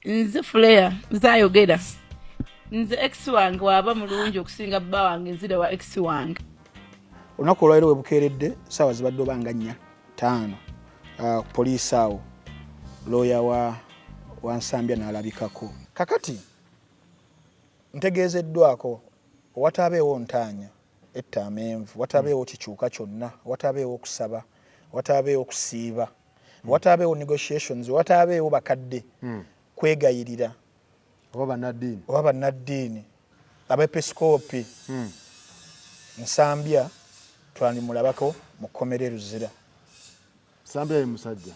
nze Flea nzayogera nze ex wange waba mulungi okusinga bba wange nzire wa ex wange. Olunaku olwaliro we bukeeredde ssaawa zibadde obanga 4-5 poliisi awo looya wa Nsambya n'alabikako. Kakati ntegeezeddwako wataabeewo ntaanya etta amenvu, wataabeewo kikyuka kyonna, wataabeewo okusaba, wataabeewo okusiiba, wataabeewo negotiations, wataabeewo bakadde kwegayirira oba bannaddiini abepiskoopi Nsambya twanimulabako mu kkomera Luzira. Nsambya ye musajja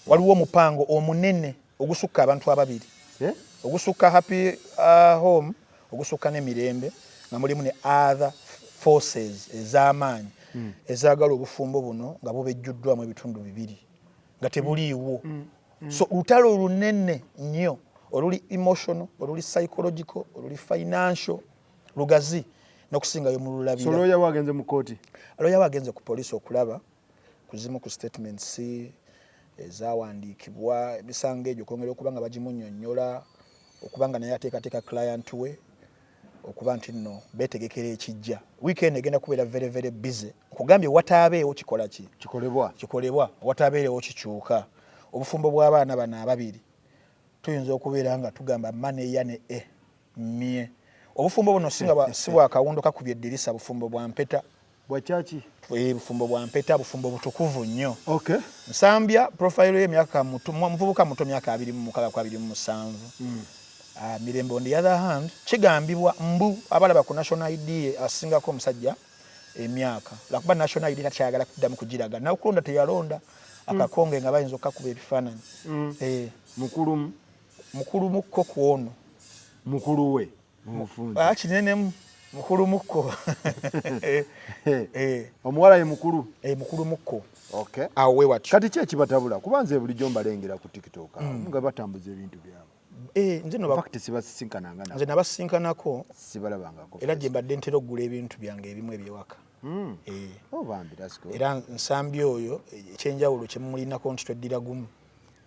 waliwo omupango omunene ogusukka abantu ababiri ogusukka Happy Home ogusukka n'emirembe nga mulimu ne other forces ez'amaanyi ezaagala obufumbo buno nga bubejjuddwamu ebitundu bibiri nga tebuliiwo. So lutalo olunene nnyo oluli emotional, oluli psychological, oluli financial, lugazi n'okusingayo mu lulabira. So lawyer wagenze mu kooti? Lawyer wagenze ku poliisi okulaba kuzimu ku statements ezawandiikibwa emisango egyo okwongera okuba nga bagimunnyonnyola, okuba nga naye ateekateeka client we, okuba nti nno beetegekera ekijja. Weekend egenda kubeera very very busy. Nkugambye wataabeewo kikola ki? Kikolebwa. Wataabeewo kikyuka. Obufumbo bw'abaana bano ababiri tuyinza okubeera nga tugamba maneya ne mie. Obufumbo buno si bwa kawundo kakubye eddirisa, bufumbo bwa mpeta. Bwa kyaki? Bufumbo bwa mpeta, bufumbo butukuvu nnyo. Okay. Nsambya profile y'emyaka muvubuka muto myaka 26-27. Mirembe on the other hand kigambibwa mbu abalaba ku national ID asingako omusajja emyaka lakuba national ID takyagala kuddamu kugiraga na okulonda teyalonda akakonge nga bayinza okukuba ebifaananyi. Mukulu mukko kuono mukulu we mufunzi kinenemu mukulu mukko omuwala ye mukulu mukulu mukko. Okay. Awe wati kati ki ekibatabula kubanze bulijjo mbalengera ku TikTok nga batambuza ebintu byabo. Nze nabasinkanako sibalabangako era gye mbadde ntera okugula ebintu byange ebimu ebyewaka. Era Nsambya oyo ekyenjawulo kye mulinako nti tweddira gumu.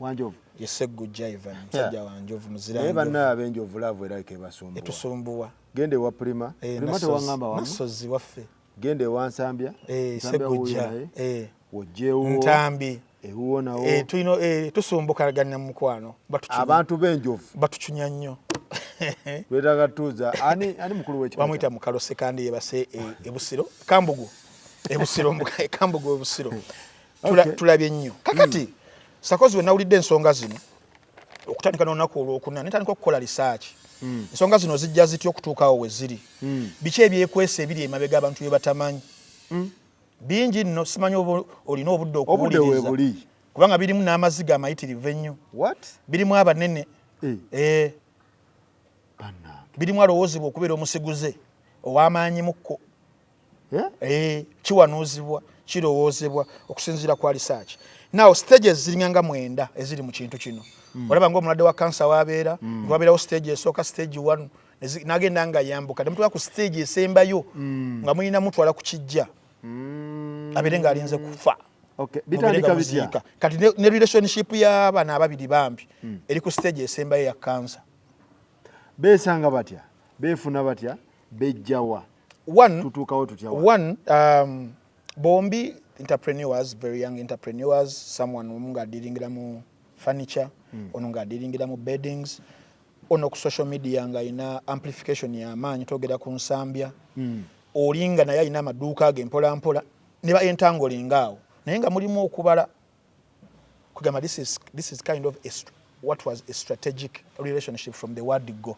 Wanjovu Yesseggujja Ivan musajja wanjovu muzira. Naye banna ab'enjovu laavu era ekebasumbuwa. Etusumbuwa. Gende wa Prima. Prima tewangamba wamu. Nasozi waffe. Gende wa Nsambya. Yesseggujja. Wojjeewo. Ntambi. Ehuwo nawo. Tuyino tusumbukaganya mu mukwano. Abantu b'enjovu. Batuchunya nnyo. Wetaaga tuuza. Ani mukulu w'ekika? Bamuyita Mukalose kandi yebase Ebusiro. Kambugu. Ebusiro Kambugu Ebusiro. Tulabye nnyo. Kakati Sakozi we nawulidde ensonga zino okutandika n'olunaku olwokuna netandika okukola research. Ensonga zino zijja zitya okutuukawo we ziri. Biki ebyekwesa ebiri emabega abantu bye batamanyi. Bingi nno simanyi olina obudde okuwuliriza kubanga birimu n'amaziga amayitirivu ennyo. Birimu abanene birimu alowoozebwa okubeera omusiguze ow'amaanyi mukko. Kiwanuuzibwa kirowoozebwa okusinziira kwa research. Now stages ziringanga 9 eziri mu kintu kino. Olaba ng'omulwadde wa cancer wabeera wabeerawo stage esooka stage 1 n'agenda nga yambuka temutuuka ku stage esembayo nga mulina mutwala ku kijja abeere ng'alinze kufa. Bitandika bitya? Kati ne relationship y'abaana ababiri bambi eri ku stage esembayo ya cancer. Beesanga batya? Beefuna batya? Bejjawa? Tutuukawo tutya? Bombi entrepreneurs, very young entrepreneurs, someone nga dealingira mu furniture, ono nga dealingira mu beddings, ono ku social media nga ina amplification ya maanyi togera ku Nsambya. Olinga naye alina amaduuka ge mpola mpola ne ba entangling awo. Naye nga mulimu okubala kugamba this is kind of what was a strategic relationship from the word go.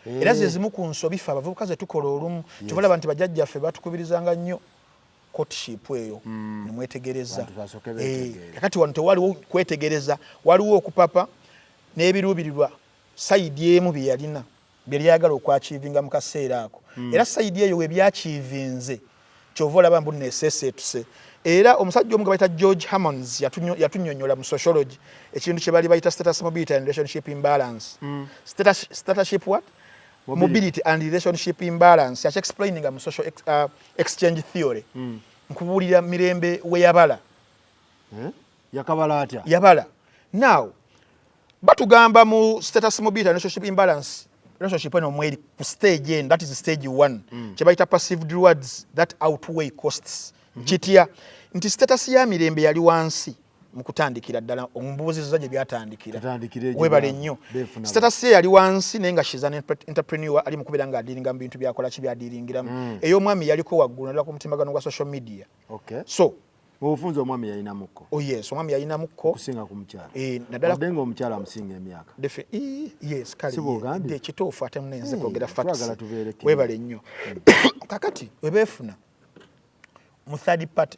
Era zimu ku nsobifa abavubuka ze tukola olumu tuvala abantu bajjajjaffe batukubirizanga nnyo courtship eyo nemwetegereza. Kakati wano tewaliwo kwetegereza, waliwo okupapa n'ebiruubirirwa sayidi emu bye yalina bye lyagala okwachivinga mu kaseera ako. Era sayidi eyo we byachivinze kyova olaba mbu nesesetuse. Era omusajja omu bayita George Hammonds yatunnyonnyola mu sociology ekintu kye bali bayita status mobility and relationship imbalance. Statusship what? Mobility and relationship imbalance. Yachi explaining mu social exchange theory. Nkubuulira Mirembe we yabala. Yakabala atya? Yabala. Now batugamba mu status mobility relationship imbalance relationship eno mweri ku stage end, that is stage 1 kyebayita perceived rewards that outweigh costs kitya nti status ya mirembe yali wansi mu kutandikira ddala omubuuzizo gye byatandikira webale nnyo status ye yali wansi naye nga she's an entrepreneur ali mu kubeera nga adiringa mu bintu byakola kibyadiringiramu ey'omwami yaliko waggulu naddala ku mutimagano gwa social media so obufunza omwami yalinamuko yes omwami yalinamuko okusinga ku mukyala naddala denga omukyala amusinga emyaka yes kale kituufu ate munenze kwogera facts tubeereke webale nnyo kakati webeefuna mu third party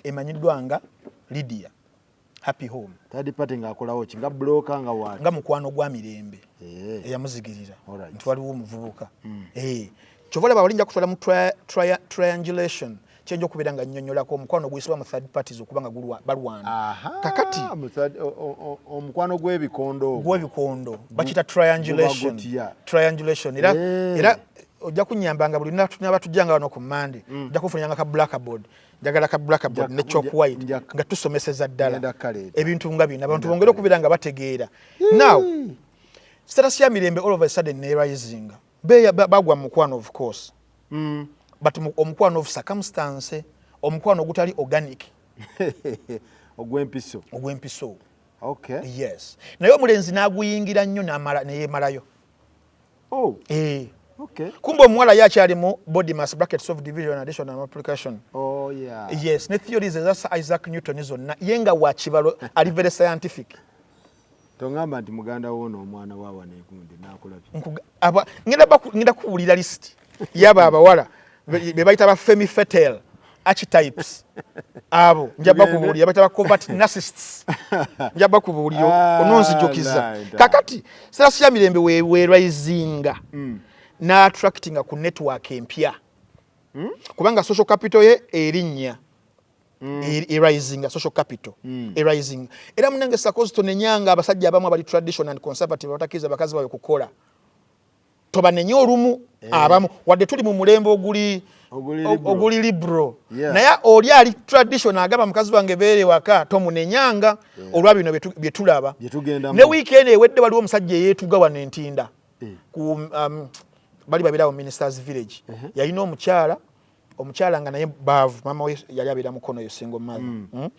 emanyiddwa nga Lydia Happy Home third party ng'akolawo ki nga broker nga waati nga mukwano gwa mirembe eyamuzigirira nti waliwo omuvubuka kyova olaba walinja kutwala mu triangulation kyenja okubeera nga nnyonnyolako omukwano guyisibwa mu third parties okuba nga balwana kakati omukwano gw'ebikondo bakita triangulation era ojja kunyambanga buli naba tujjanga wano ku Monday ojja kufunyanga ka blackboard njagala ka blackboard ne chalk white nga tusomeseza ddala ebintu nga bino abantu bongere okubeera nga bategeera now status ya mirembe all of a sudden ne rising bagwa mu mukwano of course but omukwano of circumstance omukwano ogutali organic ogw'empiso okay yes naye omulenzi n'aguyingira nnyo neyemalayo okay kumbe omuwala yakyali mu body mass brackets of division addition and multiplication yes ne theories eza Isaac Newton zonna ye nga wakibalo ali very scientific tongamba nti muganda wono omwana waawa negundi nakulabye ngenda kuwulira list yaba abawala be bayita ba femme fatale archetypes abo njaba kubuulira bayita ba covert narcissists njaba kubuulira ononzijukiza kakati status ya mirembe we risinga na attracting ku network empya kubanga social capital ye erinnya rising social capital rising era munange sakozi tonenyanga abasajja abamu abali traditional and conservative batakiza bakazi bawe kukola tobanenye olumu abamu wadde tuli mu mulembe oguli liberal naye oli ali traditional agamba mukazi wange beere waka tomunenyanga olwa bino bye tulaba ne weekend ewedde waliwo omusajja eyeetuga wano entinda ku bali babirawo ministers village yalina omukyala nga naye baavu mama we yali abeera mukono yo single mother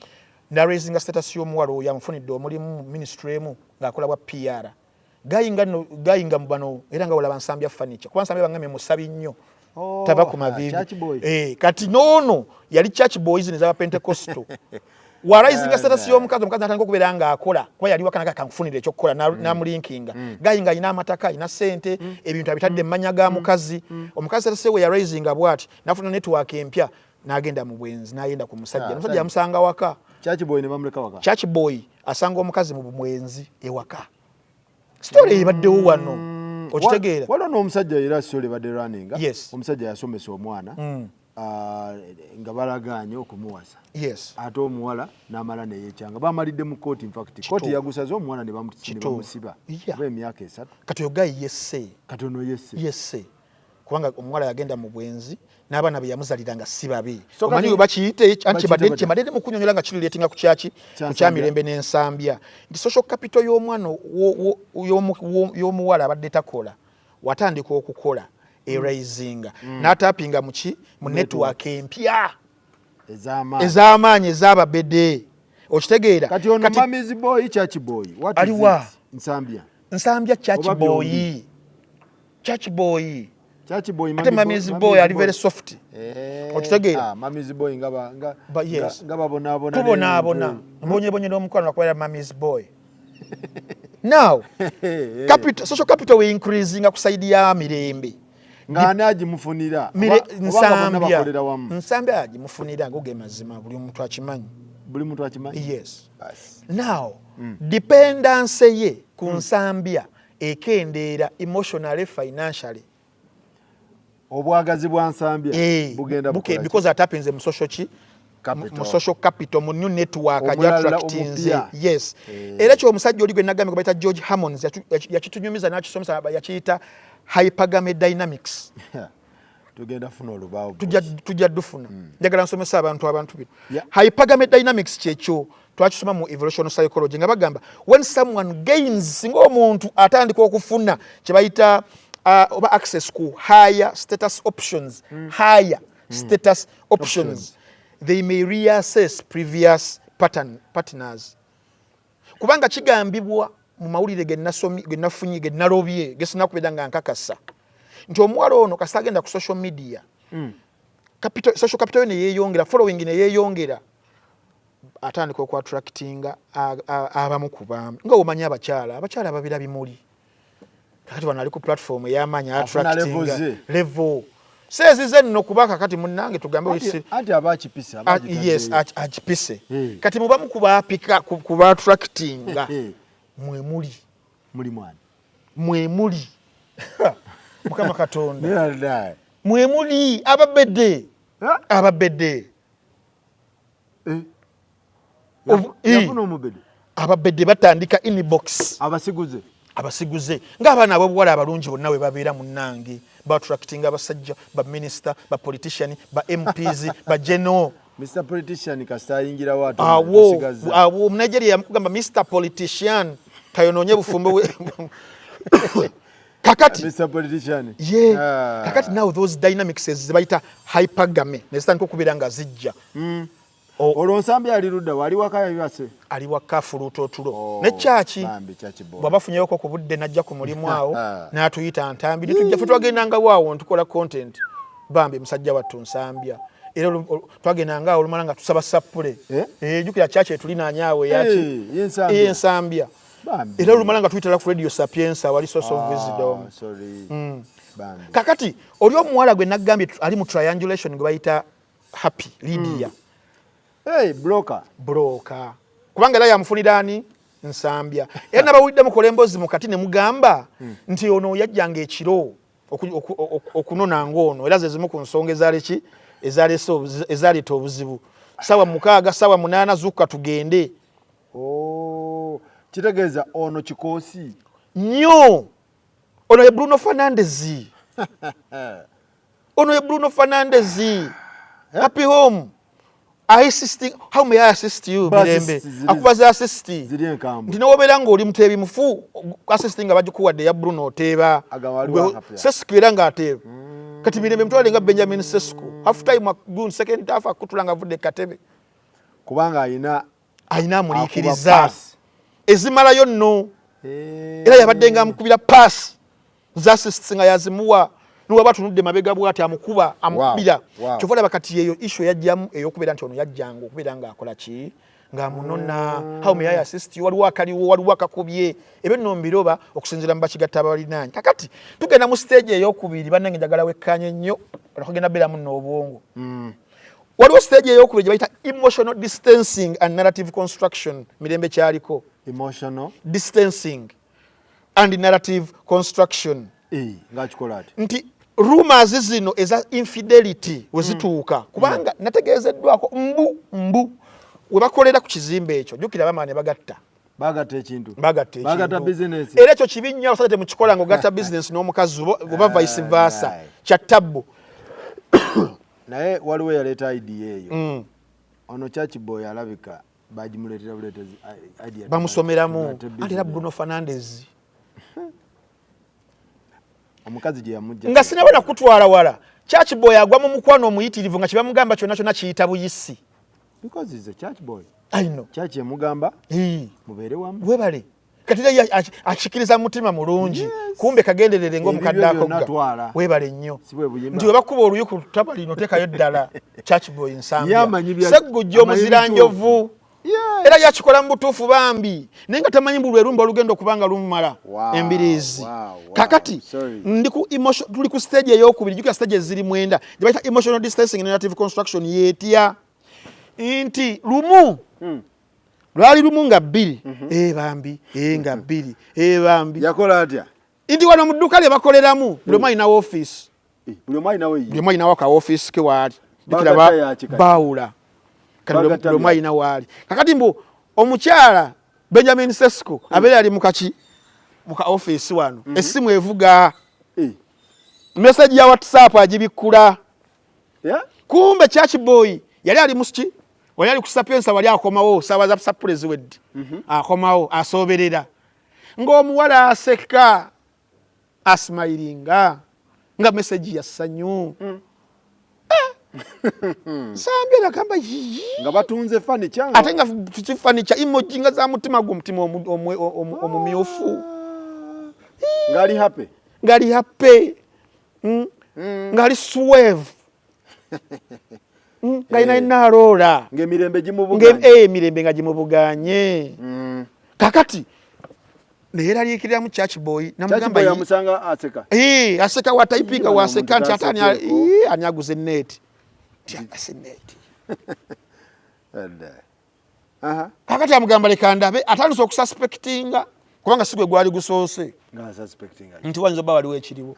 na raising status y'omuwala oyo amufunidde omulimu ministry emu ng'akola bwa PR gayinga mu bano era nga olaba Nsambya furniture kuba Nsambya bangamye musabi nnyo tava ku mavivi kati noono yali church boys ne z'aba Pentecostal warising status y'omukazi omukazi atandika okubeera ng'akola kuba yali wakanaga kankufunira ekyokukola n'amulinkinga gayinga alina amataka alina ssente ebintu abitadde emmanya ga mukazi omukazi status we yarisinga bw'ati n'afuna network empya n'agenda mu bwenzi n'ayenda ku musajja omusajja yamusanga waka church boy asanga omukazi mu bumwenzi ewaka story ebaddewo wano okitegeera waliwo n'omusajja era story ebadde running omusajja yasomesa omwana nga balaganye okumuwasa ate omuwala n'amala neyekyanga bamalidde mu kooti infact kooti yagusaze omuwala ne bamusiba oba emyaka 3 kati ogayi katono yesse kubanga omuwala yagenda mu bwenzi n'abaana be yamuzalira nga si babi omanyi we bakiyite kyebadde mu kunyonyola nga kirireetinga ku kyaki ku kyamirembe n'ensambya nti social capital y'omwana y'omuwala abadde takola watandika okukola erasinga n'atapinga mu network empya ez'amaanyi ez'ababede okitegeera kati ono mamizi boy church boy aliwa Nsambya church boy ate mamizi boy ali very soft okitegeera mamizi boy nga tubonaabona mbonyebonye n'omukwano nakubeera mamizi boy now social capital we increasing ku side ya mirembe ng'ani agimufunira Nsambya agimufunira ngoge mazima buli muntu akimanyi yes now dependence ye ku Nsambya ekendeera emotionally financially obwagazi bwa Nsambya bugenda because it happens mu social capital mu new network attractinze yes era kyo omusajja oli gwe nagambye bayita George Hammond yakitunyumiza n'akisomesa yakiyita hypergamy dynamics tugenda funa olubaawo tujja dufuna njagala nsomesa abantu bino hypergamy dynamics kyekyo twakisoma mu evolutionary psychology nga bagamba when someone gains singa omuntu atandika okufuna kye bayita oba access ku higher status options status options they may reassess previous partners kubanga kigambibwa mu mawulire ge nafunye ge nalobye ge sinakubira nga nkakasa nti omuwala ono kasita agenda ku social media social capital ne yeeyongera following ne yeeyongera atandika okwa-attractinga abamu ku baami nga omanyi abakyala babira bimuli kakati wano ali ku platform ey'amaanyi attractinga level sezize nno kuba kakati munnange tugambe anti abakipise yes akipise kati mubamu kubaapika kuba-attractinga mwemuli mukama katonda mwemuli ababedde ababedde batandika inbox abasiguze ng'abaana ab'obuwala abalungi bonna we babeera munnange ba-attractinga abasajja baminister bapolitician ba MPs ba general Mr. Politician kasayingira watu awo Omunigeria yamugamba Mr. Politician tayonoonye bufumbo we kakati Mr. Politician kakati now those dynamics zibayita hypergamy nesitandika okubeera nga zijja olwonsambya ali ludda wali waka yabase ali waka fulutotulo ne chachi bwabafunyeko ku budde najja ku mulimu awo n'atuyita ntambi tujja twagenda waawo ntukola content bambi musajja wattu nsambya era twagenda nga olumala nga tusaba sapule jukira chachi etulinaanyaawe yaki ensambya era olumala nga tuyitala ku radio sapiensa wali source of wisdom kakati oli omuwala gwe naggambye ali mu triangulation gwe bayita happy Lydia broker kubanga era yamufunira ani nsambya era nabawulidde mukola emboozi mukati ne mugamba nti ono yajjanga ekiro okunona ng'ono era ze zimu ku nsonga ezaleeta obuzibu sawa 6 sawa 8 zukka tugende kitegeeza ono kikoosi nnyo ono ye Bruno Fernandez happy home assisting how may I assist you mirembe akubaza assist nti nobeera ng'oli muteebi mufu assisting abagikuwadde ya Bruno oteeba Sesku era ng'ateeba kati mirembe mutwale nga Benjamin Sesku half time gun second half akutula nga avudde katebe kubanga ayina amuliikiriza ezimalayo nno era yabadde nga amukubira pass za assist nga yazimuwa nuwa batunudde mabega bwati amukubira kyovola bakati yeyo issue yajjamu ey'okubeera nti ono yajjanga okubeera ng'akola ki ng'amunona how may I assist you waliwo akaliwo waliwo akakubye ebyo nno mbiroba okusinziira mu bakigatta abalinaanyi kakati tugenda mu stage ey'okubiri bannange njagala wekkanye nnyo olwakugenda beeramu nno obwongo waliwo stage ey'okubiri gye bayita emotional distancing and narrative construction mirembe kyaliko emotional distancing and narrative construction ngakikola ati nti rumors zino eza infidelity wezituuka kubanga nategeezeddwako mbu webakolera ku kizimbe ekyo jukira bamaane bagatta ekintu business era ekyo kibi nnyo abasajja temukikola ng'ogatta business n'omukazi oba vice versa kya tabbu naye waliwo yaleeta idea eyo ono Church Boy alabika bagimuleetera buleetezi idea bamusomeramu ate era Bruno Fernandez omukazi gye yamujja nga sinabona kutwala wala Church Boy agwa mu mukwano omuyitirivu nga kibamugamba kyonna kiyita buyisi because he's a church boy I know church emugamba mubeere wamu webale kati akikiriza mutima mulungi kumbe kagenderere ng'omukaddaako webale nnyo nti webakuba oluyuku ttaba lino teekayo ddala Church Boy nsambya seggujja omuziranjovu era yakikola mu butuufu bambi naye nga tamanyi mbu lwe lumba olugenda okubanga lumumala embiriizi kakati tuli ku stage ey'okubiri jukira stage eziri 9 gye bayita emotional distancing and narrative construction yeetya nti lumu lwali lumu nga 2 bambi nga 2 yakola atya nti wano mu dduuka lye bakoleramu buli omu alinawo office buli omu alinawo ka office ke waali jukira baawula buli omu alina waali kakati mbu omukyala Benjamin Sesku abeera ali muka office wano essimu evuga message ya WhatsApp ajibikula. Yeah? Kumbe church boy yali ali muski wali ali kusapensa wali akomawo sawa za surprise wed. Akomawo asoberera. Ng'omuwala aseka asmailinga nga message ya sanyu. Sambira kamba nga batunze furniture atenga furniture emoji nga za mutima gumutima omumyofu ngali happy ngali swerve ngali narola ngemirembe gimubuganye mirembe nga gimubuganye kakati Nehera likirira mu church boy namugamba yamusanga aseka aseka watayipinga waseka nti atani anyaguze net net kakati amugamba leka ndabe atandise okususpectinga kubanga sigwe gwali gusoose nti wanzo ba waliwo ekiriwo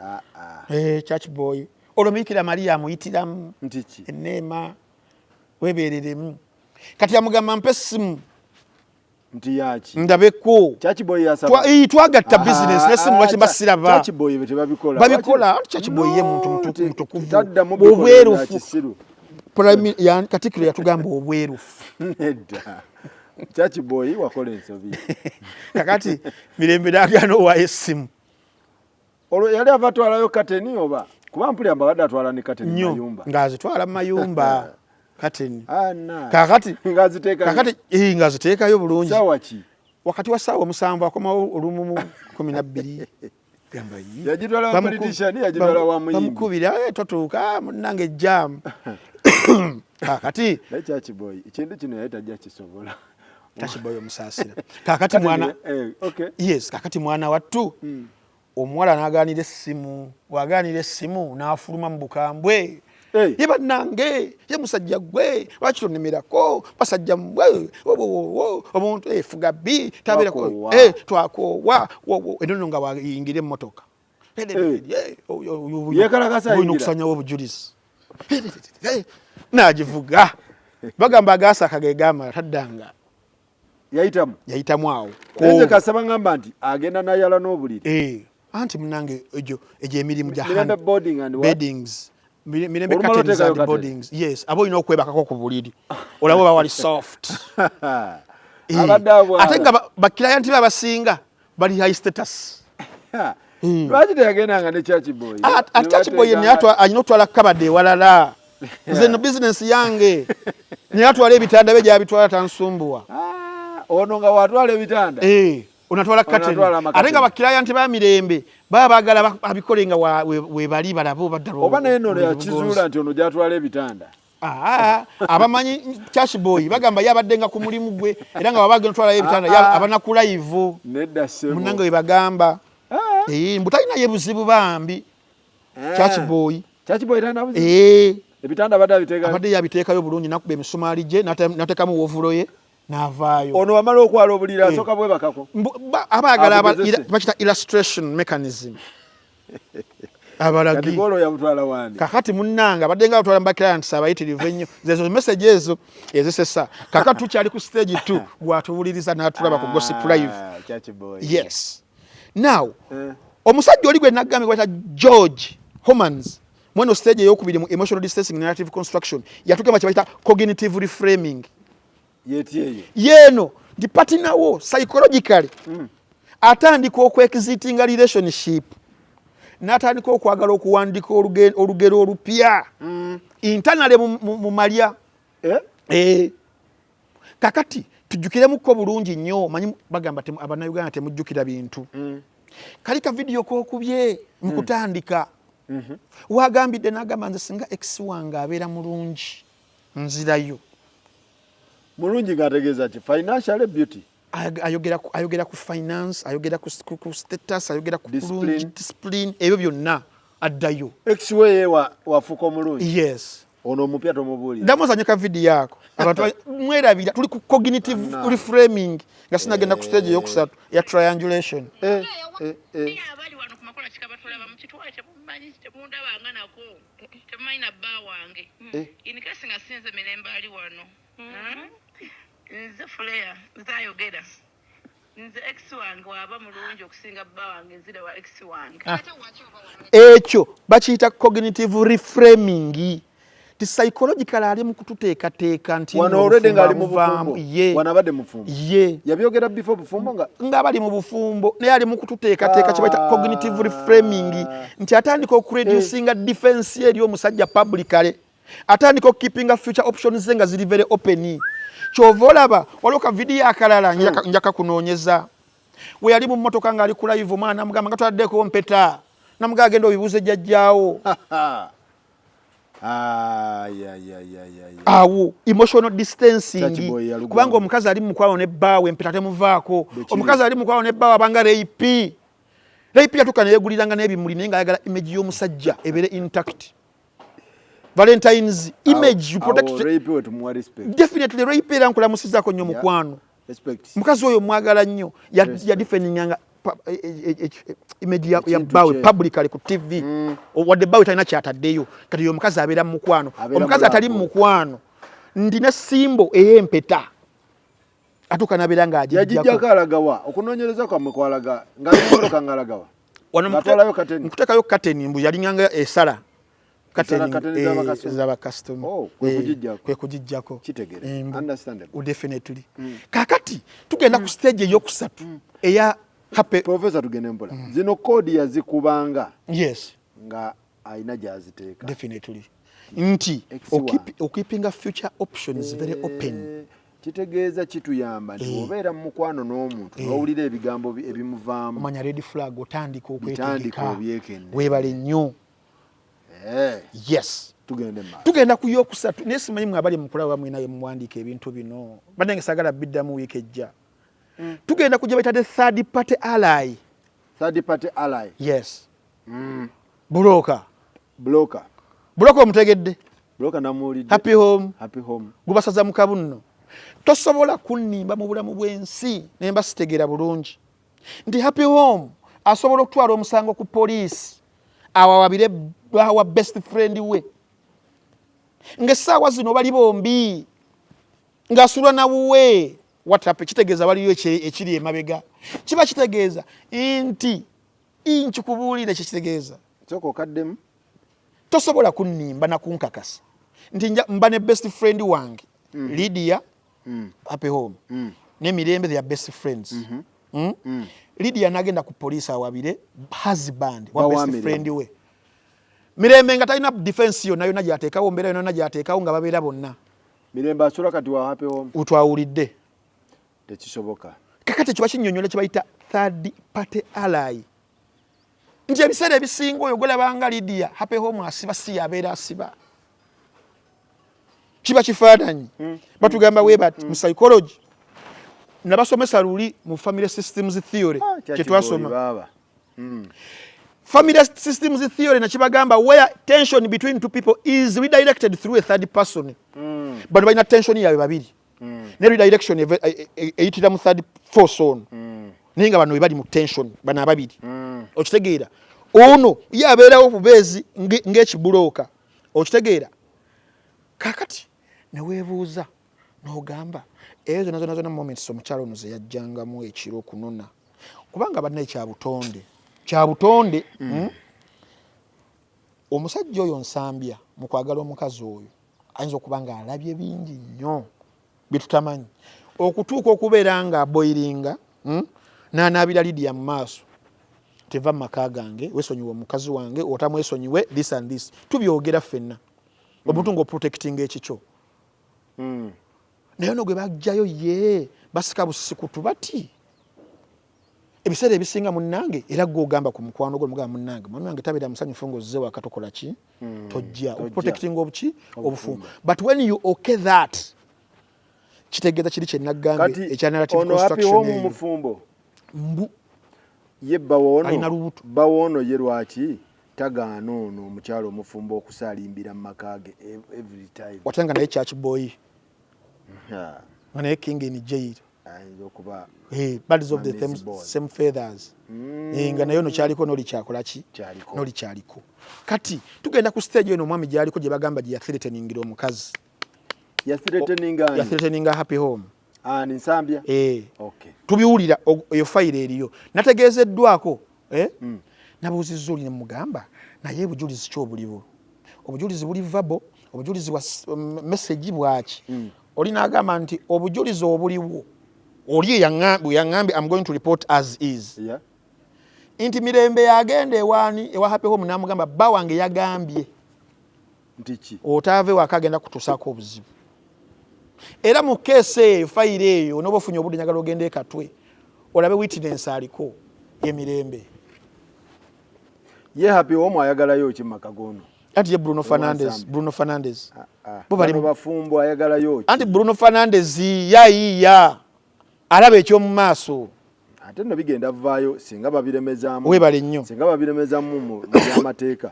church boy olomikira Maria amuyitiramu enema webereremu kati amugamba mpe simu nti yaki ndabeko church boy yasaba twagatta business nesimu lwaki basiraba church boy bete babikola church boy ye muntu mutukuvu obwerufu yani katikiro yatugamba obwerufu nedda church boy wakola ensobi kakati mirembe dagano wa esimu olwo yali avatwalayo kateni oba kuba mpuli ambadde atwala ne kateni mayumba ngazitwala mayumba kateni kakati ngaziteekayo bulungi sawa ki wakati wa saawa musanvu akomawo olumu 12 yajidwala wa politician yajidwala wa muyimbi bamukubira totuuka munange jam kakati church boy ikintu kino yayitajja kisobola church boy omusasira kakati mwana yes kakati mwana wattu omuwala n'agaanira essimu wagaanira essimu n'afuluma mu bukambwe yeba nange ye musajja gwe lwaki tonemerako basajja mbwe omuntu efuga bi tabeerako twakoowa enono nga wayingire emmotoka olina okusanyawo obujulizi nagivuga bagamba agaasaka gegamba taddanga yayitamu awo nze kasaba ngamba nti agenda nayala n'obuliri anti munange egyo emirimu gya beddings mirembe curtains and boardings yes abo ino okwebakako ku buliri olabo ba wali soft ate nga bakiliyanti babasinga bali high status lwaki teyagendanga ne church boy ate church boy alina otwala kabadde ewalala nze no business yange naye atwala ebitanda bye gyabitwala tansumbuwa ono nga watwala ebitanda onatwala kateni ate nga bakiliyanti ba mirembe baba bagala abikolenga webali balabo baddalo oba naye nono yakizuula nti ono gyatwala ebitanda abamanyi church boy bagamba yabaddenga ku mulimu gwe era nga babagenda otwala ebitanda abanaku live munange we bagamba mbutalina ye buzibu bambi church boy ebitanda abadde yabiteekayo bulungi nakuba emisumaali gye natekamu wovulo ye n'avaayo ono wamala okwala obuliri asooka bwe bakako abaagala bakita illustration mechanism abalagi kakati munnanga abadde nga batwala mubaclients abayitirivu ennyo zezo message ezo ezisesa kakati tukyali ku stage 2 gwatuwuliriza n'atulaba ku gossip live yes now omusajja oli gwe nagambye gwata George Homans mweno stage eyokubiri mu emotional distancing narrative construction yatugamba kye bayita cognitive reframing yeno dipatinawo psychologically atandika okwexitinga relationship n'atandika okwagala okuwandika olugero olupya internally mu malya kakati tujjukiremukko bulungi nnyo manyi bagamba abannayuganda temujjukira bintu kali ka video kokubye mu kutandika wagambidde n'agamba nze singa ex wange abeera mulungi nzirayo mulungi ng'ategeeza ki financial beauty ayogera ku finance ayogera ku status ayogera ku discipline ebyo byonna addayo ex we wafuuka omulungi yes ono omupya tomubuulira ndamuzanyika video yako abantu mwerabira tuli ku cognitive reframing nga sinagenda ku stage eyokusatu ya triangulation abali wano ku makola kikabatulaba mu kitwale temumanyi temundabanga nako temumanyi na bba wange inikasi nga sinze mirembe ali wano nze Fuleya nzayogera nze ex wange waba mulungi okusinga bba wange nzira wa ex wange. Ekyo bakiyita cognitive reframing. Ti psychological ali mu kututeekateeka nti wano already ngali mu bufumbo. Wana abadde mufumbo. Yabyogera before bufumbo nga bali mu bufumbo naye ali mu kututeekateeka kye bayita cognitive reframing nti atandika okureducinga defense eri omusajja publicly. Atandika keeping future options ze nga ziri very open. Kyova olaba waliwo ka video akalala njaka kunoonyeza we yali mu mmotoka nga ali ku live omwana namugamba nga twaladdeko mpeta namugaa agenda obibuuze jjajjaawo. Awo emotional distancing kubanga omukazi ali mu mukwano ne bbaawe empeta temuvaako. Omukazi ali mu mukwano ne bbaawe abanga rape yatukana yeeguliranga n'ebimuli naye ng'ayagala image y'omusajja ebeere intact. Valentine's image you protect. Definitely rape era nkulamusizzaako nnyo mukwano. Mukazi oyo mwagala nnyo ya defendinganga image ya bbaawe publicly ku TV. Wadde bbaawe talina kyataddeyo kati yo omukazi abeera mu mukwano. Omukazi atali mu mukwano ndina simbo ey'empeta atuuka n'abeera ng'agijjako. Alagawa okunoonyereza kwammwe kwalaga nga ngalagawa mukuteekayo kateni mbu yalinganga esala zaba customer kwe kujijjako definitely. Kakati tugenda ku stage eyokusatu eya happy professor tugende mpola zino kodi yazikubanga nga aina gyaziteeka definitely nti keeping future options very open. Kitegeeza kituyamba nti obeera mu mukwano n'omuntu n'owulira ebigambo ebimuvaamu omanya red flag otandika okwetegeka weebale nnyo. Yes. Tugenda ku yokusatu naye simanyi mwe abali mukulaba bamwe naye muwandiika ebintu bino banange sagala biddamu wiiki ejja. Tugenda kujja bayita the third party ally. Yes. Broker omutegedde happy home gubasaza mu kabunno. Tosobola kunnimba mu bulamu bw'ensi nemba sitegera bulungi nti happy home asobola okutwala omusango ku poliisi awawabire wa best friend we ng'essaawa zino bali bombi ng'asulwa nawuwe WhatsApp kitegeeza waliyo ekiri emabega. Kiba kitegeeza nti nkikubuulire kitegeeza kaddemu tosobola kunnimba nakunkakasa nti mba ne best friend wange Lydia happy home ne Mirembe they are best friends. Lydia nagenda ku police awabire husband wa best friend we. Mirembe nga talina defense yonna gy'ateekawo mbeera yonna gy'ateekawo nga babeera bonna. Mirembe asula kati wa happy home utwawulidde tekisoboka. Kakati kiba kinnyonnyola kye bayita third party ally nti ebiseera ebisinga oyo gwelabanga Lydia happy home asiba si yabeera asiba kiba kifaananyi. Batugamba we bati mu psychology nabasomesa luli mu family systems theory kye twasoma. Family systems theory nakibagamba where tension between two people is redirected through a third person. But balina tension yaabwe babiri ne redirection eyitira mu third force on naye nga bano we bali mu tension bano ababiri. Okitegeera ono ye abeerawo bubeezi ng'ekibulooka. Okitegeera kakati neweebuuza n'ogamba eyo zona moments omukyalo ono ze yajjangamu ekiro okunona kubanga balina kyabutonde omusajja oyo nsambya mu kwagala omukazi oyo ayinza okuba nga alabye bingi nnyo bitutamanyi okutuuka okubeera nga aboyiringa n'anaabira Lydia mu maaso teva mu maka gange weesonyiwe omukazi wange otamwesonyiwe this and this tubyogera ffenna omuntu ng'oprotectinga ekikyo. Naye ono gwe bajjayo ye basika busikutu bati ebiseera ebisinga munnange era gw'ogamba ku mukwano gwo mugamba munnange tabeera musanyufu ng'ozze waka tokola ki tojja protecting obuki obufumbo. But when you okay that kitegeeza kiri kye naggambe ekya narrative construction mufumbo ye bawoono ye lwaki tagaana ono omukyalo omufumbo okusaalimbira mu maka ge every time watanga naye church boy naye king in jail okuba birds of the same feathers nga naye ono kyaliko n'oli kyakola ki n'oli kyaliko. Kati tugenda ku stage eno omwami gyaliko gye bagamba gye yathreateningira omukazi yathreateninga happy home Nsambya. Okay. Tubiwulira eyo fayiro eriyo. Nategeezeddwako nabuuzizza oli ne mugamba naye obujulizi ki obuliwo? Obujulizi buli vabo, obujulizi bwa message bwaki? Oli n'agamba nti obujulizi obuliwo oli yaŋŋambye I'm going to report as is. Yeah. Inti Mirembe yagenda ewaani ewa Happy Home n'amugamba bba wange yagambye nti ki otaave wakagenda kutusaako obuzibu. Era mu keesi eyo fayiro eyo n'oba ofunye obudde njagala ogende e Katwe olabe witness aliko ye Mirembe. Ye Happy Home ayagalayo ki maka gono? Anti ye Bruno Fernandes. Bo bali bafumbo ayagalayo ki? Anti Bruno Fernandes yayiya alaba ekyomu maaso. Ate no bigenda vaayo singa babiremezaamu. Webale nnyo. Singa babiremezaamu mu by'amateeka.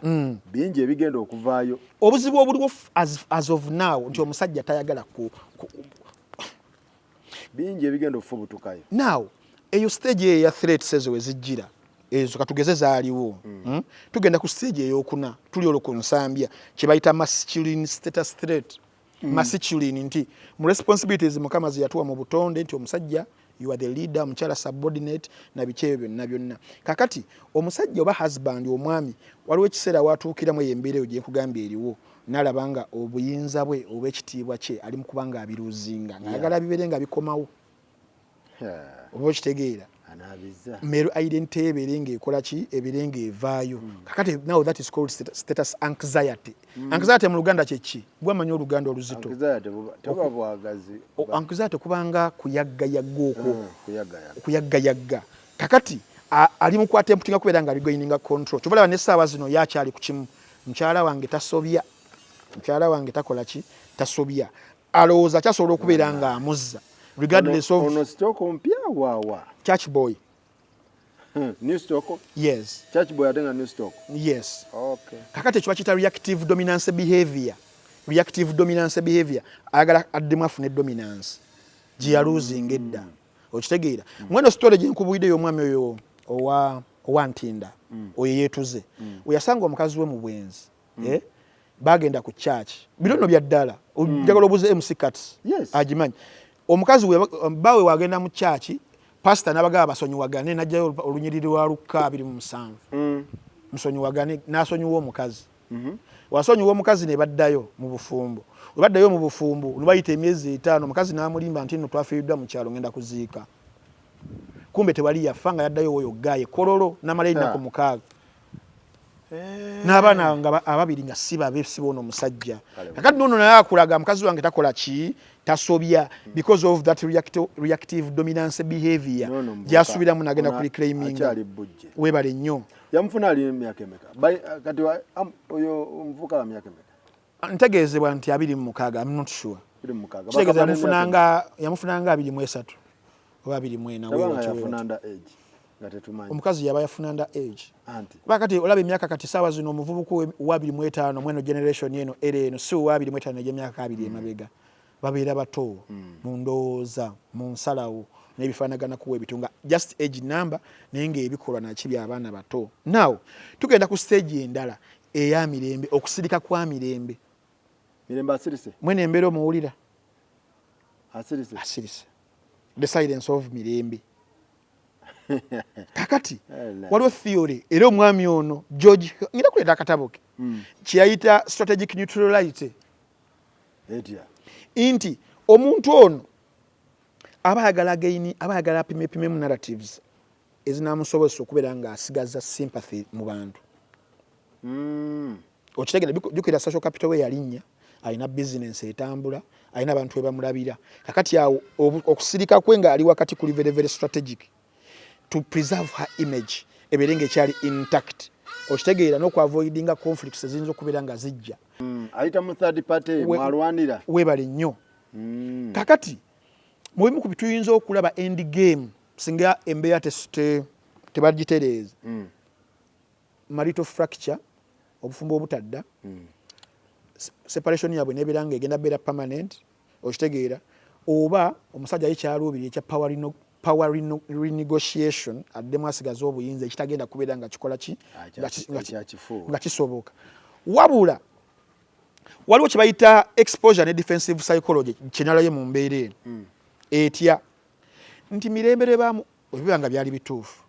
Bingi ebigenda okuvaayo. Obuzibu obuliwo as of now nti omusajja tayagala bingi ebigenda okufubutukayo. Now eyo stage ya threats ezo wezijjira ezo katugeze zaaliwo. Tugenda ku stage ey'okuna tuli olwo ku nsambya kye bayita masculine status threat. Masculine nti mu responsibilities mukama ze yatuwa mu butonde nti omusajja you are the leader, omukyala subordinate na bikebe byonna. Kakati omusajja oba husband omwami waliwo ekiseera watuukiramu ey'embeera eyo gye nkugambye eriwo n'alabanga obuyinza bwe oba ekitiibwa kye ali mu kubanga abiruuzinga ng'ayagala bibeere nga bikomawo. Oba okitegeera mero identity ebeere ng'ekola ki ebeere ng'evaayo. Kakati now that is called status anxiety. Anxiety mu Luganda kye ki? Gwe amanyi Oluganda oluzito. Anxiety kubanga kuyaggayagga okwo. Kuyaggayagga. Kakati ali mu kwata emputinga kubeera nga regoininga control. Kyobulaba n'essaawa zino yakyali ku kimu. Mukyala wange tasobya. Mukyala wange takola ki? Tasobya. Alowooza kyasobola okubeera nga amuzza. Regardless of ono stock mpya wawa Church Boy. New stock? Yes. Church Boy atenga new stock? Yes. Okay. Kakati ekyo bakiyita reactive dominance behavior. Reactive dominance behavior ayagala addemu afune dominance gye yaluuzinga edda. Okitegeera mweno story gye nkubuyidde y'omwami oyo owa Ntinda oyo yeetuze oyasanga omukazi we mu bwenzi bagenda ku church birono bya ddala njagala obuze MC Cuts agimanyi omukazi bawe wagenda mu church pastor n'abagaba basonyiwagane najjayo olunyiriri lwa Luka 27 musonyiwagane n'asonyiwa omukazi wasonyiwa omukazi ne baddayo mu bufumbo baddayo mu bufumbo lubayita emyezi 5 omukazi n'amulimba nti no twafiiddwa mu kyalo ngenda kuziika kumbe tewali yafanga yaddayo oyo gaye kololo n'amalayina ku mukaaga n'abaana nga ababiri nga sibabe sibono musajja kakati nono naye akulaga mukazi wange takola ki tasobya because of that reactive dominance behavior gyasubiramu nagenda kuli claiming webale nnyo yamufuna ali myaka emeka kati oyo omuvuka wa myaka emeka ntegeezebwa nti 26 I'm not sure yamufunanga 23 oba 24 omukazi yaba yafuna under age bakati olaba emyaka kati saawa zino omuvubuka wa 25 mweno generation yeno eno si wa 25 egy'emyaka 2 emabega babeera bato mu ndowooza mu nsalawo n'ebifaanagana kuwa ebitunga just age number naye ng'ebikolwa nakibi abaana bato. Now tugenda ku stage endala eya Mirembe okusirika kwa Mirembe. Mirembe asirise mwene embeera omuwulira asirise the silence of Mirembe. Kakati waliwo theory era omwami ono George ngira kuleta akatabo ke kyayita strategic neutrality inti omuntu ono abayagala apime mu narratives ezinamusobozesa okubeera nga asigaza sympathy mu bantu. Okitegera jukira social capital we yalinnya alina business etambula alina abantu we bamulabira kakati awo okusirika kwe nga ali wakati kuli very very strategic to preserve her image eberenga ekyali intact. Okitegeera n'okuavoidinga conflicts eziyinza okubeera nga zijja ayita mu third party mwalwanira webale nnyo. Kakati mu bimu ku bituyinza okulaba end game singa embeera tebagitereeza marital fracture obufumbo obutadda separation yabwe nebeera nga egenda beera permanent. Okitegeera oba omusajja yekyaluubiri ekya power renegotiation addemu asigaza obuyinza ekitagenda kubeera nga kikola ki nga kisoboka wabula waliwo kye bayita exposure ne defensive psychology kinalayo mu mbeera eno etya nti Mirembe bamu ebibanga byali bituufu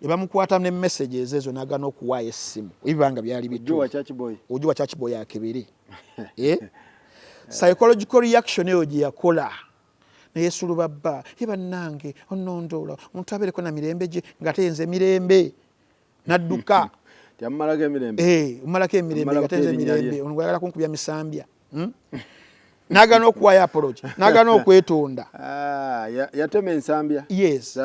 bamukwata ne messages ezo nagana okuwaayo essimu ebibanga byali bituufu ojo wa Church Boy akebere psychological reaction eyo gye yakola neyeesuluba bba bannange onnondoola omuntu abeereko na Mirembe gye ng'ate nze Mirembe n'adduka omalako emirembe ng'ate nze Mirembe ono gwayagala kunkubya misambya n'agaana okuwaayo apology n'agaana okwetonda yatema ensambya yes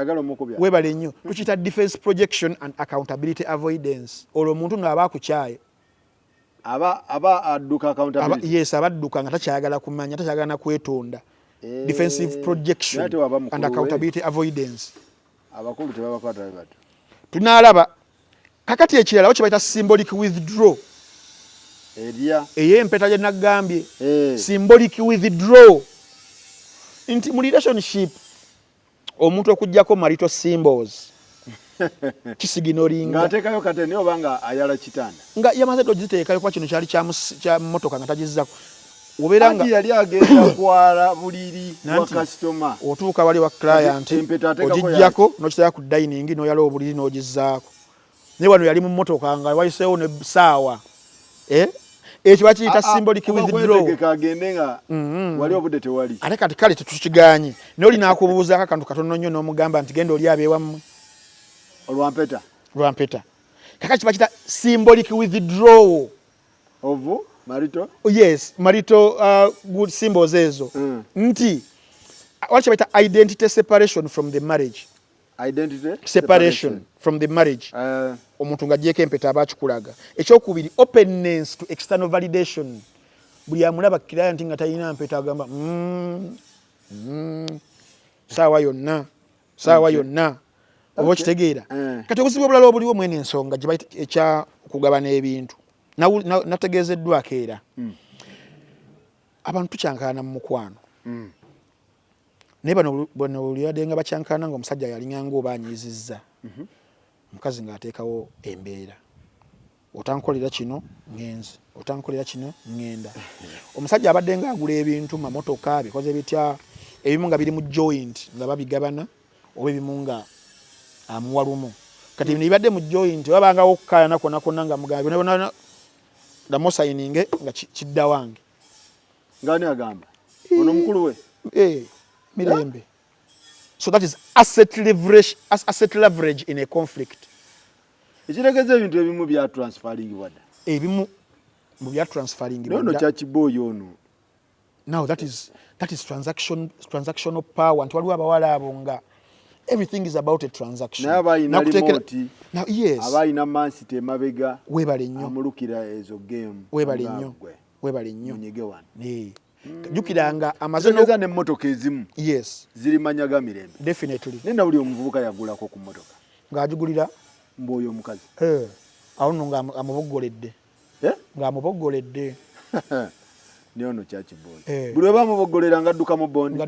weebale nnyo tukiyita defense projection and accountability avoidance olwo omuntu ng'aba akukyaye aba adduka accountability yes abadduka nga takyayagala kumanya takyayagala na kwetonda defensive projection and accountability avoidance abakulu tebabakwata bato tunaalaba kakati ekirala kibayita symbolic withdraw ey'empeta gye nagambye symbolic withdraw nti mu relationship omuntu okugjako marital symbols kisiginoringa ng'ateekayo kateni oba nga ayala kitanda nga yamaze ogiteekayo kuba kino kyali kya mmotoka nga tagizzako obeera nga yali agenda kwala buliri wa customer otuuka wali wa client ogijjako n'okiteeka ku dining n'oyala obuliri n'ogizzaako naye wano yali mu mmotoka nga wayiseewo ne ssaawa ekyo bakiyita symbolic withdraw kagende nga wali obudde tewali ate kati kale tetukiganye naye oli n'akubuuzaako akantu katono nnyo n'omugamba nti genda oli abeewammwe lwampeta kakati bakiyita symbolic withdrawal of marital yes marital good symbols ezo nti walicho baita identity separation from the marriage separation from the marriage omuntu nga jeke empeta abakikulaga ekyokubiri openness to external validation buli amulaba client nga tayina mpeta agamba sawa yonna obo kitegeera kati okuzibu obulala obuliwo mwene ensonga gye bayita ekya kugabana ebintu nategeezeddwa akeera abantu tukyankana mu mukwano naye bano olyadenga bakyankana nga omusajja yalinganga oba anyiizizza omukazi ng'ateekawo embeera otankolera kino ngenze otankolera kino ngenda omusajja abadde nga agula ebintu mamotoka bikoze bitya ebimu nga biri mu joint nga babigabana oba ebimu nga amuwa lumu kati bino ibadde mu joint wabangawo okukaayana kwonna nga mugambye damosayininge nga kidda wange ngani agamba ono mukulu we Mirembe. So that is asset leverage in a conflict. Ekiregeze ebintu ebimu bya transferring wada. Ebimu mu bya transferring wada. No Church Boy ono. Now that is transactional power. Nti waliwo abawala abo nga everything is about a transaction. Now yes. Abayina mansite mabega. Webale nnyo. Amulukira ezo game. Webale nnyo. Munyege wana. Jukiranga amazeno za ne motoka ezimu yes ziri manyaga Mirembe definitely nenda buli omuvubuka yagulako ku motoka ng'ajugulira mboyo omukazi awo nga amuboggoledde ng'amuboggoledde ne ono Church Boy buli oba amuboggolera ngadduka mu bondi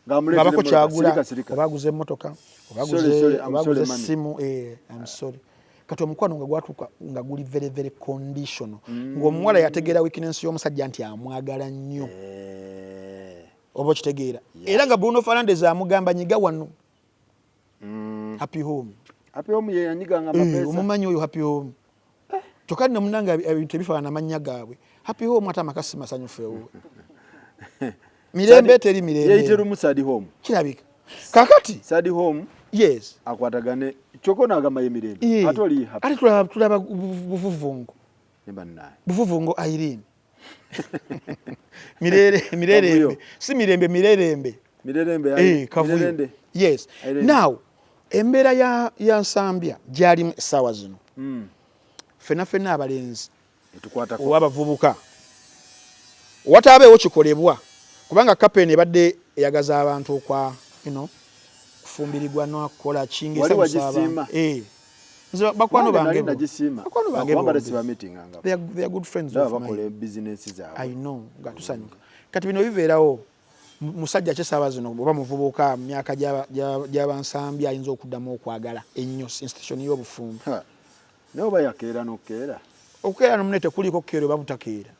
ng'amuleetera kyagula obaguze emmotoka obaguze essimu I'm sorry kati omukwano nga gwatuuka nga guli very very conditional ng'omuwala yategeera weakness y'omusajja nti amwagala nnyo oba kitegeera era nga Bruno Fernandes amugamba nyiga wano happy home ye yanyiganga mapesa omumanyi oyo happy home kyokka nno munanga ebintu ebifaana amannya gaabwe happy home ate amakasi masanyufu ewo Mirembe teri Mirembe yeyitera Musadi home kirabika kakati Sadi home yes akwatagane kyoko nagamba ye Mirembe ate oli happy ate tulaba buvuvungu buvuvungu Irene Mirerembe si Mirerembe Kavuyo yes now embeera ya Nsambya gyali essaawa zino fena abalenzi oba abavubuka wataabeewo kikolebwa kubanga kapeni ebadde eyagaza abantu okwa kufumbirigwa n'akola kingisa musaba bakwano bange they are good friends of mine I know ngatusanyuka kati bino bibeerawo musajja kyesaawa zino oba muvubuka myaka gy'Abansambya ayinza okuddamu okwagala ennyo institution y'obufumbi naye oba yakeera n'okukeera okukeera nomune tekuliko kukeera oba butakeera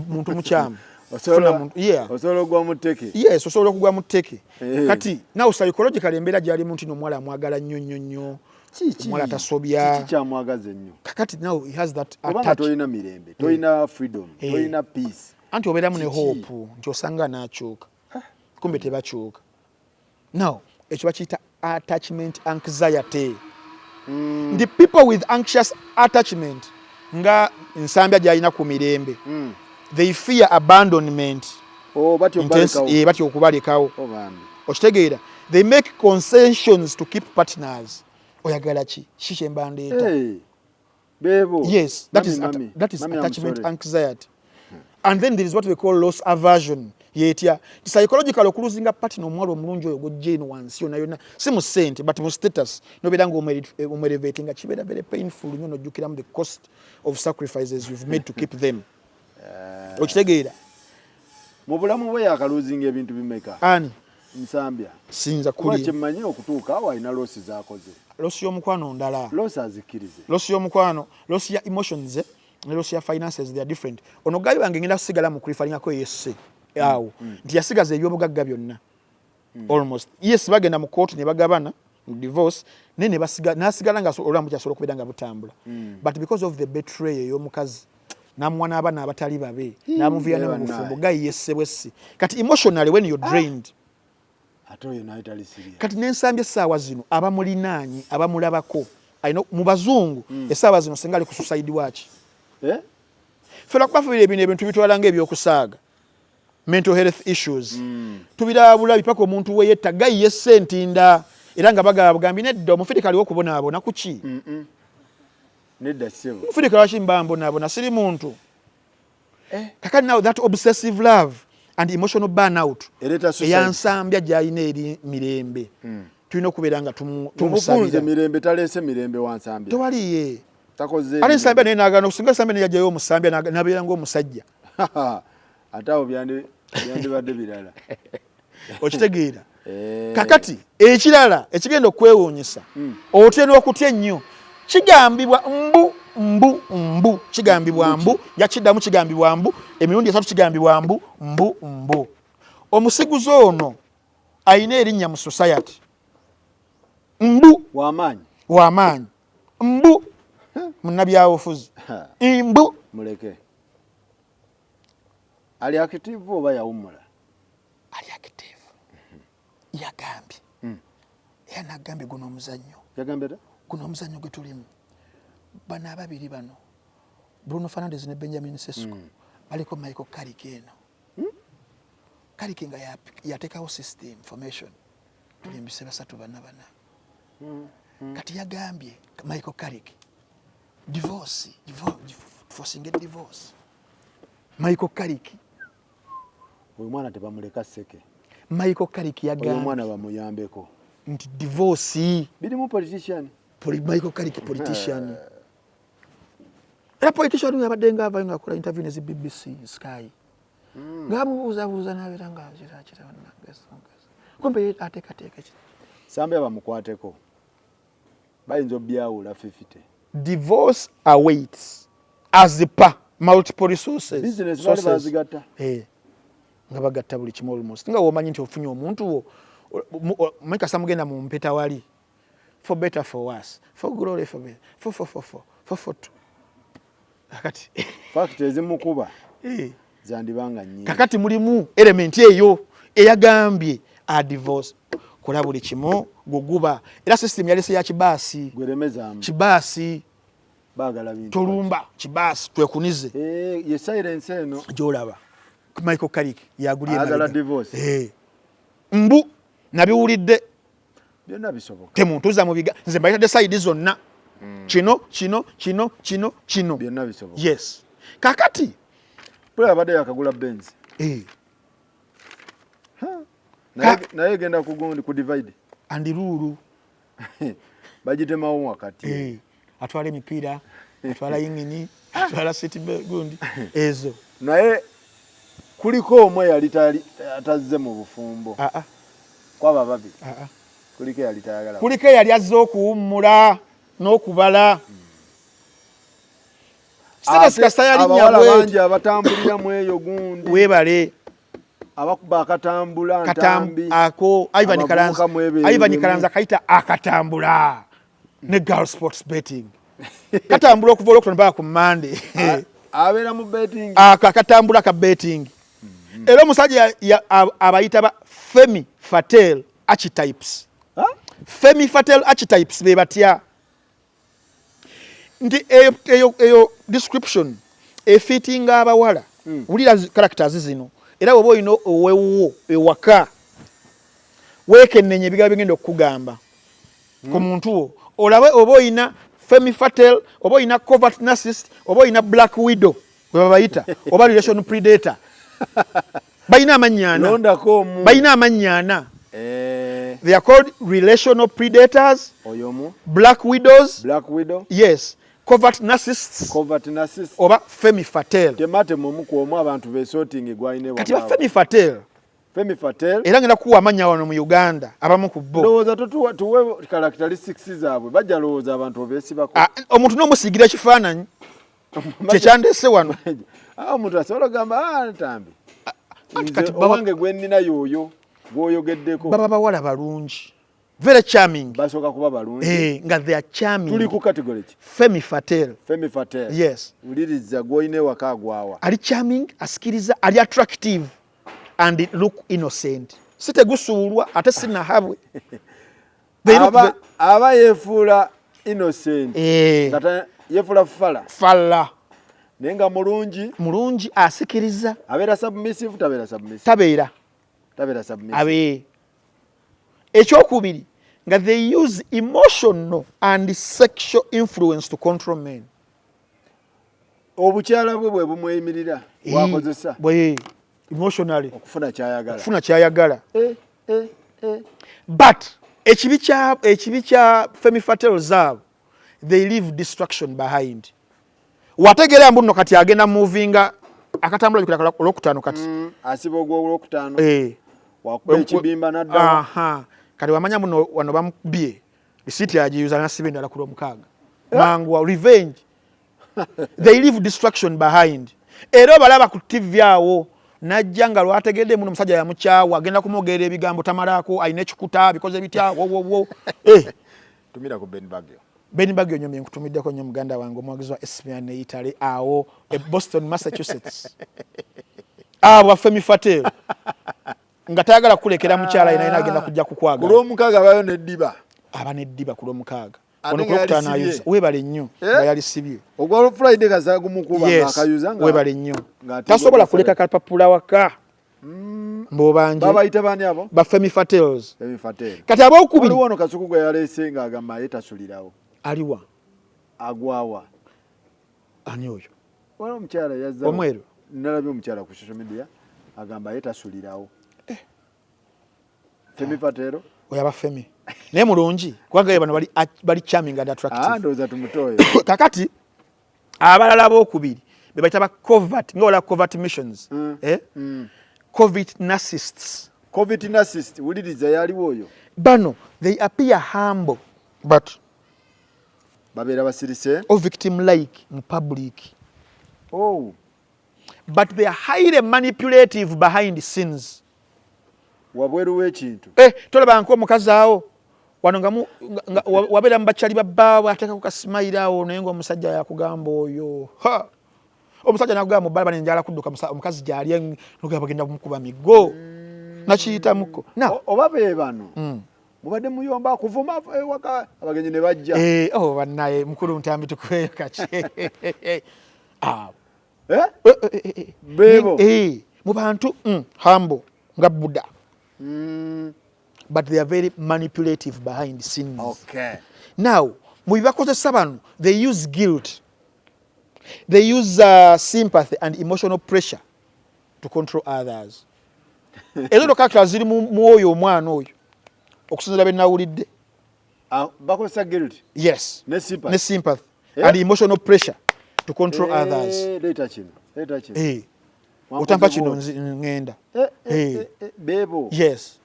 muntu mukyamu osobola okugwa mu tteke. Yes, osobola okugwa mu tteke. Kati now psychologically embeera gyali muntu n'omuwala amwagala nnyo. Omuwala tasobya. Kiki kyamwagaza ennyo? Kakati now he has that attach. Toyina mirembe, toyina freedom, toyina peace. Anti obeeramu ne hope nti osanga n'akyuka. Kumbe tebakyuka. Now, ekyo bakiyita attachment anxiety. The people with anxious attachment nga nsambya gyalina ku mirembe. They fear abandonment. Batyo okubalekawo. Okitegeera. They make concessions to keep partners. Oyagala ki? Kiki embandeeta? Yes, that is attachment anxiety. And then there is what we call loss aversion. Yetia psychological okuluzinga partner omwalo omulungi oyo gojeno wansi yona si mu sente but mu status no bedanga omelevating chibeda very painful nyo no jukiramu the cost of sacrifices you've made to keep them. Okitegeera mu bulamu bwe yakaluzinga ebintu bimeka ani nsambya sinza kuli kimanye okutuuka awo ina loss zakoze loss y'omukwano ndala loss azikirize loss y'omukwano loss ya emotions ne loss ya finances they are different ono gayi wange ngenda kusigala mu kulifalinga ko yesse yawo nti yasigaza ebyobugagga byonna almost yes bagenda mu court ne bagabana divorce nene nasigala nga olamu kyasobola kubeda nga butambula but because of the betrayal y'omukazi namwana abana abatali babe namuviyana mu bufumbo gayi yessebwesi kati emotionally when you're drained atoyo na itali serious kati nensambye saawa zino abamulinaanyi abamulabako ayino mu bazungu esaawa zino sengali ku suicide watch fela kubafira ebintu bitwalanga ebyokusaaga mental health issues tubirabula bipaka omuntu we yetta gayi yesentinda era nga bagambye nedda omufirikali wokubonaabona kuki nedda sebo omufirikali wakimbambonabona siri muntu kakati now that obsessive love and emotional burnout eyansambya gyalina eri mirembe tulina okubeera nga tumusabira mirembe talese mirembe wansambya tewaliye takoze ali nsambya naye naagana okusinga nsambya naye yajjayo omusambya nabeera ng'omusajja atawo byandibadde birala okitegeera kakati ekirala ekigenda okwewuunyisa otya n'okutya ennyo kigambibwa mbu kigambibwa mbu yakiddamu kigambibwa mbu emirundi esatu kigambibwa mbu omusiguzi ono ayina erinnya mu society mbu w'amaanyi mbu munnabyabufuzi mbu muleke ali active oba yawumula ali active yagambye yanagambye guno omuzannyo yagambye guno omuzannyo gwe tulimu bano ababiri bano Bruno Fernandes ne Benjamin Sesko baliko Michael Carrick eno Carrick nga yateekawo system formation tulimbise basatu bana kati yagambye Michael Carrick forcing a divorce Michael Carrick oyo mwana tebamuleka seke Michael Carrick yagambye oyo mwana bamuyambeko nti divorce biri mu politician Michael Carrick politician era politician yabadde nga avayo nga akola interview nezi BBC Sky ngamubuuzabuuza nabeera nga kirakira kumbe ateekateeka ki sambya bamukwateko bayinza obyawula 50 divorce awaits as per multiple resources business bali bazigata nga bagatta buli kimu almost nga womanyi nti ofunye omuntu wo mwekasa mugenda mu mpeta wali for better for worse for glory for better for kakati fact ezimukuba zandibanga nnyo kakati mulimu element eyo eyagambye a divorce kola buli kimu guguba era system yalese ya kibaasi gweremezamu kibaasi bagala bintu tolumba kibaasi twekunize ye silence eno jolaba Michael Carrick yaguliye agala divorce mbu nabiwulidde byonna bisoboka temuntuza mu biga nze mbayita decide zonna kino byonna bisoboka yes kakati bwe abadde yakagula Benz naye genda kugundi ku divide andi ruru bagitemawo wakati atwala emipiira atwala yingini atwala city gundi ezo naye kuliko omwe yali atazze mu bufumbo kwaba babi kuliko yali azze okuwummula n'okubala status kasayali nyabwe bangi abatambulira mu eyo gundi webale abakuba akatambula ntambi ako Ivan Kalanza kaita akatambula ne girl sports betting katambula okuva olwokutano mpaka ku Monday abeera mu betting akatambula ka betting era omusajja abayita ba Femi Fatel archetypes Femi Fatel archetypes be batya nti eyo description efittinga abawala wulira characters zino era bw'oba olina owewuwo ewaka weekennenya ebigambo bigenda okukugamba ku muntu wo olabe oba olina Femi Fatel oba olina covert narcissist oba olina black widow we babayita oba relation predator balina amannya ana they are called relational predators black widow yes covert narcissists oba Femi Fatel kati ba Femi Fatel era ngenda kuwa amanya wano mu Uganda abamu ku bo tuwe characteristics zaabwe bajja lowooza abantu obeesibako omuntu n'omusiigira ekifaananyi kyekyandese wano omuntu asobola gamba ntambi owange gwe nnina y'oyo gw'oyogeddeko baba bawala balungi very charming basooka kuba balungi nga they are charming tuli ku category ki Femi Fatel yes uliriza gw'olina ewaka agwawa ali charming asikiriza ali attractive and look innocent sitegusuulwa ate sinahabwe aba yeefuula innocent yeefuula fala naye nga mulungi asikiriza abeera submissive tabeera abe ekyokubiri nga they use emotional and sexual influence to control men obukyala bwe bumweyimirira bwakozesa emotionally okufuna kyayagala but ekibi kya Femi Fatel zaabo they leave destruction behind wategeera mbu nno kati agenda movinga akatambula bikula olwokutaano kati asiba ogw'olwokutaano wakuba ekibimba nadda kati wamanya muno wano bamubye risiti agiyuza nasiba endala ku lwomukaaga mangu revenge they leave destruction behind era balaba ku TV awo najja nga lwategedde muno omusajja yamukyawa agenda kumwogerera ebigambo tamalaako alina ekikuta bikoze bitya wowowo tumira ku Ben Bagyo nyomye nkutumiddeko nnyo muganda wange omwagizi wa Espian ne Italy awo e Boston Massachusetts abo Femi Fatel nga tayagala kulekera mukyala yina agenda kujja kukwaga kulwomukaaga bayo neddiba aba neddiba kulwomukaaga ono kulokutana ayuza webale nnyo nga yali sibye ogwa Friday kazagu mukuba akayuza nga webale nnyo tasobola kuleka kalpapula waka mbobanje babayita bani abo ba Femi Fatels kati abo okubiri wono kasuku gwe yalese nga agamba yetasulirawo aliwa agwawa ani oyo wano omukyala yazza omweru nalabye omukyala ku social media agamba yetasulirawo Femi Fatero oyaba Femi naye mulungi kubanga bano bali charming and attractive ndoza tumutoye kakati abalala bookubiri be bayita ba covert nga wala covert missions covert narcissists wuliriza yaliwo oyo bano they appear humble but babeera basirise or victim like in public but they are highly manipulative behind the scenes wabweru w'ekintu tolaba nk'omukazi awo wano nga wabeera mu bakyali babbaabwe ateeka ku kasimayiro awo naye ng'omusajja yakugamba oyo omusajja nakugamba mubbala bane njala kudduka omukazi gy'ali nogamba bagenda kumukuba migo nakiyitamuko oba be bano mubadde muyomba akuvuma ewaka abagenyi ne bajja bannaye mukulu ntambi tukubeeyo kaki bebo mu bantu humble nga Buddha but they are very manipulative behind the scenes now mu bibakozesa bano they use guilt they use sympathy and emotional pressure to control others ezo kakala ziri mu oyo omwana oyo okusinzira benawulidde bakozesa guilt yes ne sympathy and emotional pressure to control others otampa kino ngenda bebo yes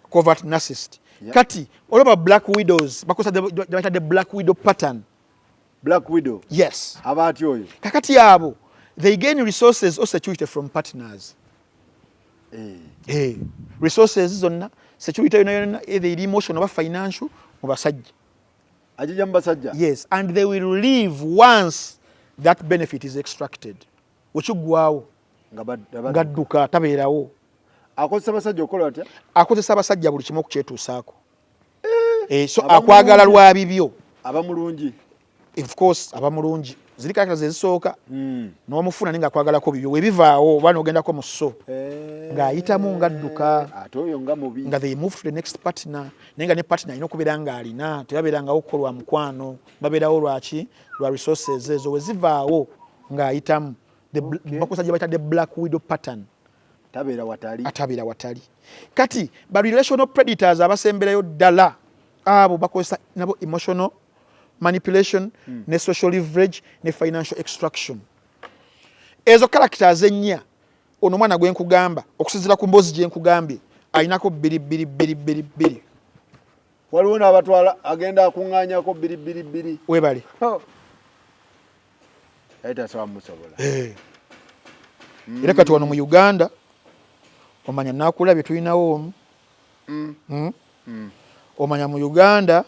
covert narcissist kati olaba black widows bakozesa the black widow pattern Black Widow. Yes. Abati oyo. Kakati abo they gain resources or security from partners. Resources zonna security yonna either emotional or financial mu basajja. Ajija mu basajja. Yes, and they will leave once that benefit is extracted. Wekigwawo ngadduka tabeerawo. Akozesa basajja okola atya? Akozesa basajja buli kimu okukyetuusaako. So akwagala lwa bibyo. Abamulungi. Of course abamulungi. Ziri characters ezisooka. N'omufuna ninga akwagalako bibyo. Webivaawo oba n'ogendako mu sso. Ng'ayitamu ngadduka. Ate oyo nga mubi. Nga they move to the next partner. Nenga ne partner alina okubeera ng'alina. Tebabeerangawo kukolwa mukwano. Babeerawo lwaki? Lwa resources ezo wezivaawo ng'ayitamu. Bakusajja bayita the Black Widow pattern. Tabeera watali. Atabeera watali. Kati ba relational predators abasemberayo ddala abo bakozesa nabo emotional manipulation ne social leverage ne financial extraction. Ezo characters ennya ono mwana gwe nkugamba okusinzira ku mbozi gye nkugambye ayinako bbiri. Waliwo n'abatwala agenda akuŋŋaanyako bbiri. Webale. Ayita sawa musobola. Era kati wano mu Uganda omanya nakulabye tulinawo omanya mu Uganda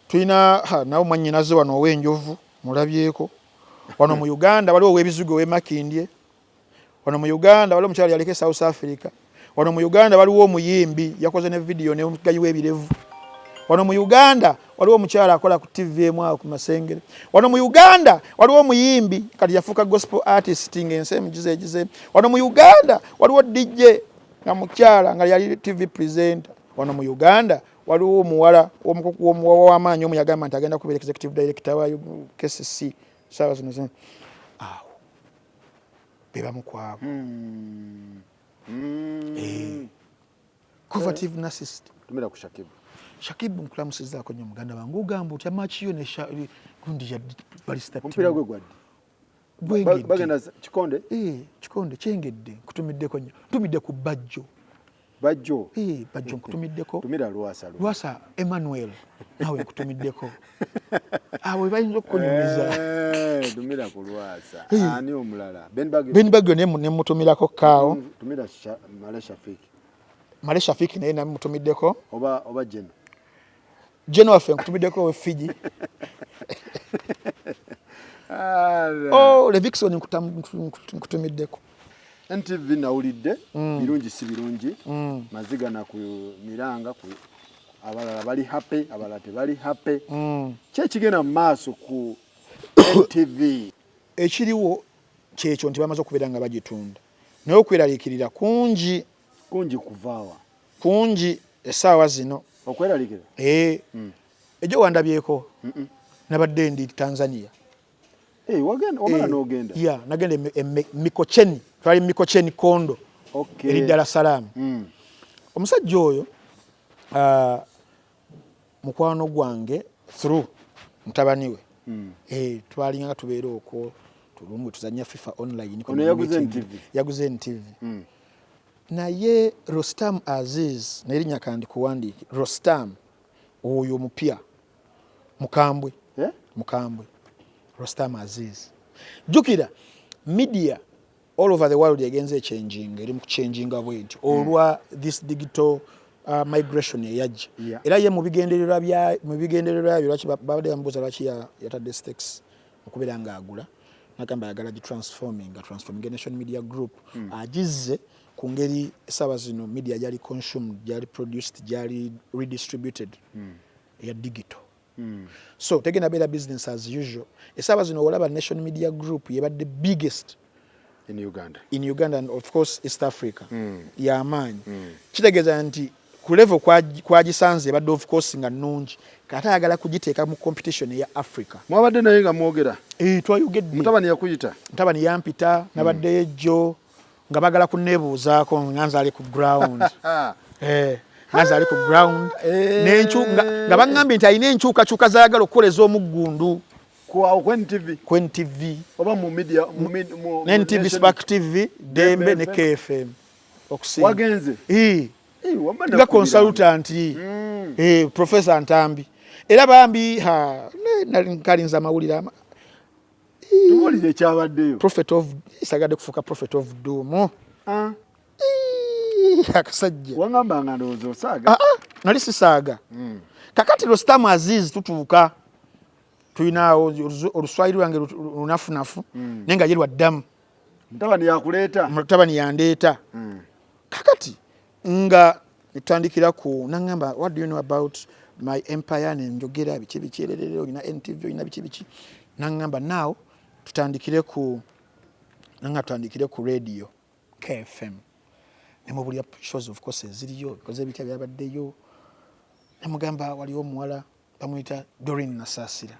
tulina nawo mwannyinaze wano ow'enjovu mulabyeko. Wano mu Uganda waliwo ow'ebizigo ow'emakindye. Wano mu Uganda waliwo omukyala yaleke South Africa. Wano mu Uganda waliwo omuyimbi yakoze ne video ne omugayi w'ebirevu. Wano mu Uganda waliwo omukyala akola ku TV emu ku Masengere. Wano mu Uganda waliwo omuyimbi kati yafuuka gospel artist ng'ensi emugize. Wano mu Uganda waliwo DJ nga mukyala nga yali TV presenter. Wano mu Uganda waliwo omuwala w'amaanyi omu yagamba nti agenda kubeera executive director wa KCC sawa zino. Awo beba mukwabo. Covertive narcissist. Tumira ku Shakibu. Shakibu nkulamusizaako nnyo muganda wange ogamba otya makiyo ne gundi ya balista mpira gwe gwadde bagenda Kikonde Kikonde kyengedde kutumiddeko nnyo tumidde ku Bajjo Bajjo nkutumiddeko tumira Lwasa Emmanuel nawe nkutumiddeko awo bayinza okunyumiza tumira ku Lwasa ani omulala Ben Bagyo ne mutumirako kaawo tumira Male Shafiki naye namutumiddeko oba Jeno waffe nkutumiddeko we Fiji. Levikson nkutumiddeko. NTV nawulidde birungi si birungi maziga na ku miranga ku abalala bali happy abalala tebali happy kye kigenda mu maaso ku NTV ekiriwo kyekyo nti bamaze okubeera nga bagitunda naye okweraliikirira kungi kuvaawa kungi essaawa zino okweraliikira ejo wandabyeko nabadde ndi Tanzania wagenda n'ogenda nagenda Mikocheni twali Mikocheni Kondo eri Dar es Salaam omusajja oyo mukwano gwange through mutabani we twalinga nga tubeera okwo tulumwe tuzanya FIFA online yaguze NTV naye Rostam Aziz nerinya kandi kuwandiki Rostam oyo mupya mukambwe Rostam Aziz jukira media all over the world yagenze changing eri mu changing bwenti olwa this digital migration yajja era ye mu bigendererwa byo lwaki babade yambuza lwaki yatadde stakes okubera nga agula nakamba yagala transforming nation media group agize kungeri sawa zino media jali consumed jali produced jali redistributed ya digital so tegena better business as usual esawa zino olaba nation media group yebadde the biggest in Uganda and of course East Africa ya amanyi kitegeza nti ku level kwagisanze ebadde of course nga nnungi kata ayagala kugiteeka mu competition ya Africa mwabadde naye nga mwogera twayogedde mutabani yakuyita mutabani yampita nabadde ejjo nga bagala kunnebuuzaako nganza ali ku ground nganza ali ku ground nga baŋŋambye nti alina enkyukakyuka zayagala okukoleza omuggundu ku NTV oba mu media ne NTV Spark TV Dembe ne KFM okusinga wagenze nga consultant Professor Ntambi era bambi kalinza amawulire tubulire kyabaddeyo prophet of isagade kufuka prophet of doom akasajja wangamba ndowooza osaaga nali sisaaga kakati Rostam Aziz tutuuka tulinawo oluswayiri lwange lunafunafu naye nga ye lwa ddamu mutabani yandeeta kakati nga netutandikira ku nangamba what do you know about my empire nenjogera biki bikiererere olina NTV olina biki nangamba now tutandikire ku radio KFM nemubulya shows of course ziriyo because ebitya byabaddeyo namugamba waliwo omuwala bamuyita Doreen Nasasira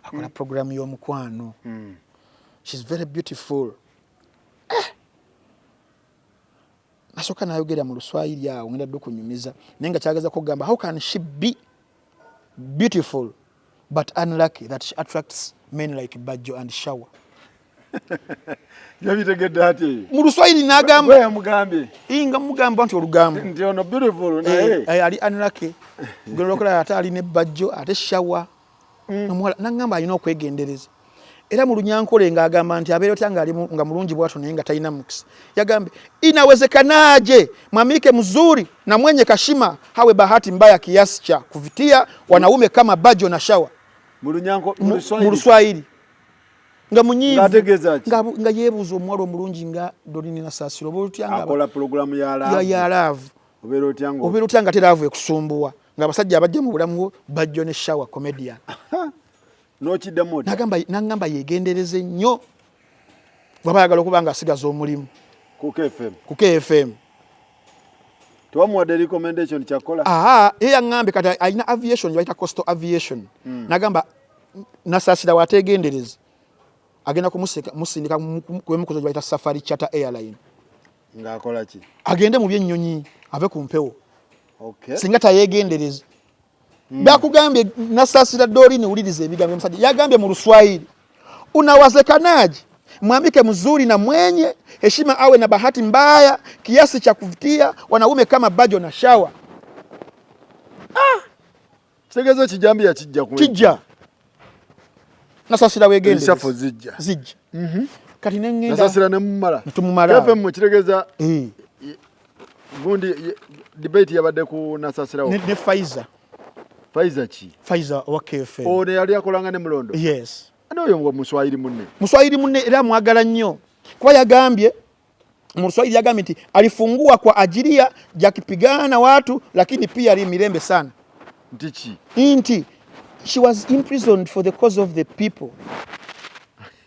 akola program y'omukwano she's very beautiful nasoka nayogera mu Luswayiri awo ngenda ddu kunyumiza nenga kyagaza kugamba how can she be beautiful but unlucky that she attracts men like Bajjo and Shawa yabitegedde ate mu Luswayiri nagamba we yamugambye inga mugamba nti olugambo nti ono beautiful naye ali unlucky gero kola ate ali ne Bajjo ate Shawa nangamba alina okwegendereza era mu Lunyankole ng'agamba nti abeera otya nga mulungi bw'atyo naye nga talina mukisa yagambe inawezekanaje mwamike mzuri na mwenye kashima hawe bahati mbaya kiasi cha kuvitia wanaume kama Bajjo na Shawa mu Luswayiri nga munyivu nga yebuuza omuwala omulungi nga Doreen Nasasiro oba otya nga akola program ya love obeera otya nga teraavu ekusumbuwa nga abasajja abajja mu bulamu Bajjo ne Shawa comedian n'okiddemu nangamba yegendereze nnyo bw'aba ayagala okuba nga asigaza omulimu ku KFM tewamuwadde recommendation kyakola ye yaŋŋambe kati alina aviation gye bayita coastal aviation nagamba Nasasira wategendereza agenda kumusindika kwemukozo gye bayita Safari Charter Airline ng'akola ki agende mu byennyonyi ave ku mpewo singa tayegendereza bakugambye Nasasira Doreen ulirize ebigambo msajja yagambye mu Luswayiri unawezekanaje mwamike mzuri na mwenye heshima awe na bahati mbaya kiasi cha kuvutia wanaume kama Bajjo na Shawa kitegezo kijambi ya kijja Nasasira wegendereza ishafo zijja kati nengenda Nasasira ne mumala tumumala KFM mu kitegeza gundi debate yabadde ku Nasasira ne Faiza ki Faiza wa KFM one yali akolanga ne Mulondo yes anoyo ngo Muswayiri munne era mwagala nnyo kwa yagambye mu Luswayiri yagambye nti alifungua kwa ajili ya kupigana watu lakini pia ali mirembe sana nti she was imprisoned for the cause of the people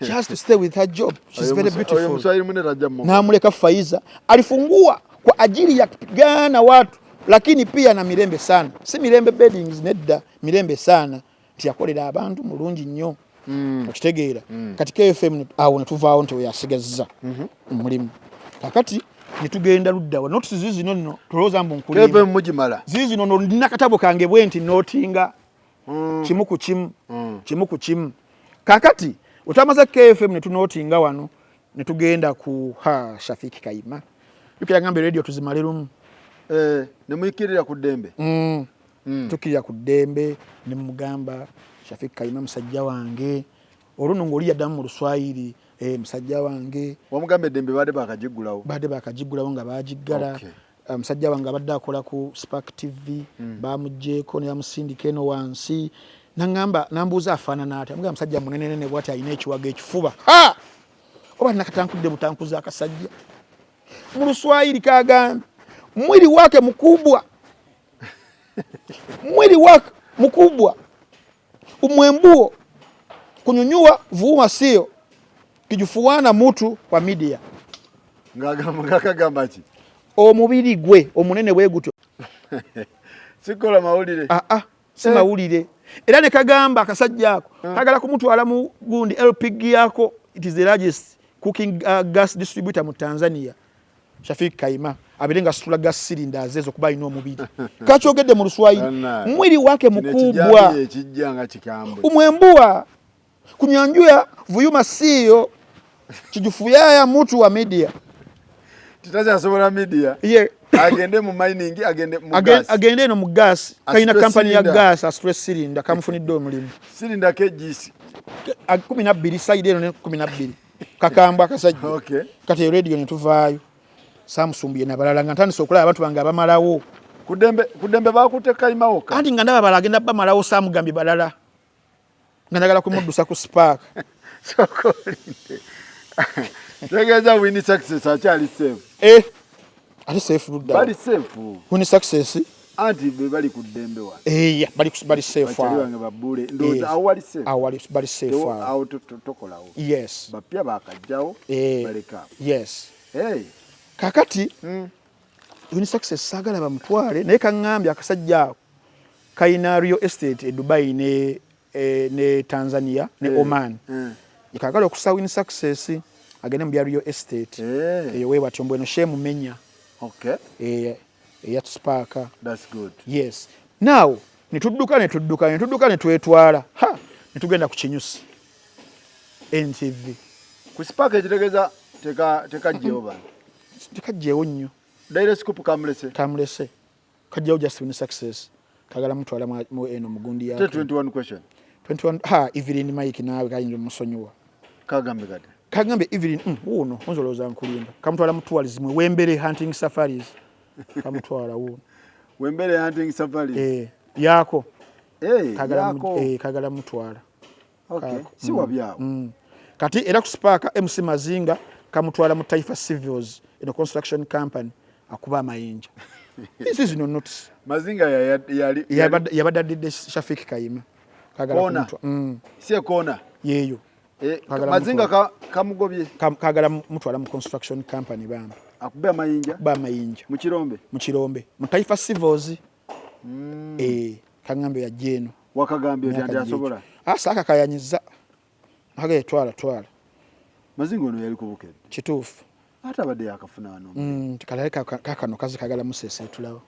she has to stay with her job she's very beautiful Muswayiri munne rajammo na muleka Faiza alifungua kwa ajili ya kupigana watu lakini pia na mirembe sana si mirembe beddings nedda mirembe sana tiyakolera abantu mulungi nnyo okitegeera kati KFM awo netuvaawo nti weyasigazza mulimu kakati nitugenda luddawa not zizino nno tulowooza mbu nkulima KFM mugimala zizino nno nina katabo kange bwe nti nootinga kimu ku kimu kakati otamaze KFM netunootinga wano netugenda ku Shafiki Kayima yukiyagambe radio tuzimale lumu nemuyikirira ku ddembe tukirira ku ddembe ne mugamba Shafiki Kayima musajja wange oluno ng'oli yaddamu mu Luswayiri musajja wange wamugambe eddembe badde bakagigulawo nga bagiggala musajja wange abadde akola ku Spark TV bamugjeeko ne bamusindika eno wansi nangamba nambuuza afaanana ati amugamba musajja munenenene bw'ati alina ekiwago ekifuba oba nakatankudde butankuza akasajja mu Luswayiri kagambye mwili wake mkubwa umwembuo kunyunyua vuuma sio kijufuana mutu kwa media ngakagamba ki omubiri gwe omunene bwe gutyo sikola mawulire si mawulire era ne kagamba akasajja ako kagala kumutwala mu gundi LPG yako it is the largest cooking gas distributor mu Tanzania Shafiki Kayima abirenga situla gas cylinders ezo kuba ino omubiri kakyogedde mu Luswayiri mwili wake mkubwa ekijjanga kikambo umwembua kunyanjuya vuyuma sio kijufuyaya mutu wa media titacha asobola media agende mu mining agende mu gas agende no mu gas kaina company ya gas a stress cylinder kamufunidde omulimu cylinder kgs 12 side eno ne 12 kakamba akasajja okay kati radio ne tuvaayo Samsung na balala nga ntandise okulaba abantu bange abamalawo kudembe bakute kaimawo ka anti nga ndaba balagenda bamalawo Samugambye balala nga njagala kumuddusa ku spark sokolinde tegeza win success akyali safe ali safe rudda bali safe win success anti be bali kudembe wa bali safe bali wange babule ndo awali safe awali bali safe awo tokolawo yes bapya bakajjawo baleka yes kakati win success sagala bamutwale naye kangambye akasajja kaina real estate e Dubai ne Tanzania ne Oman ikagala okusa win success agende mu real estate we batyombo eno shemu menya okay ya spark that's good yes now nitudduka netwetwala nitugenda ku Kinyusi NTV ku spark ekitegeza teka jehova tekajjewo nnyo direct scoop kamulese kajjawo just win success kagala mutwala mu eno mugundi yake 21 question 21 Evelyn Mike nawe kayinjo musonyiwa kagambe Evelyn uno onzoloza nkulimba kamutwala mutwalizimwe wembere hunting safaris kamutwala uno wembere hunting safaris yako kagala mutwala okay si wabyawo kati era kusparka MC Mazinga kamutwala mu Taifa Civils in a construction company akuba amayinja this is no notice Mazinga yabadde Shafik Kayima kagala kumutwa sie kona yeyo Mazinga kamugobye kagala mutwala mu construction company bamba akubya amayinja mu Kirombe mu Taifa Civils kangambe ya jeno wakagambye ndi asobola asaka kayanyiza hage twala Mazinga ono yali kubukedde kituufu ate abadde yakafuna wano tikaleka kakano kazi kagala musese tulawo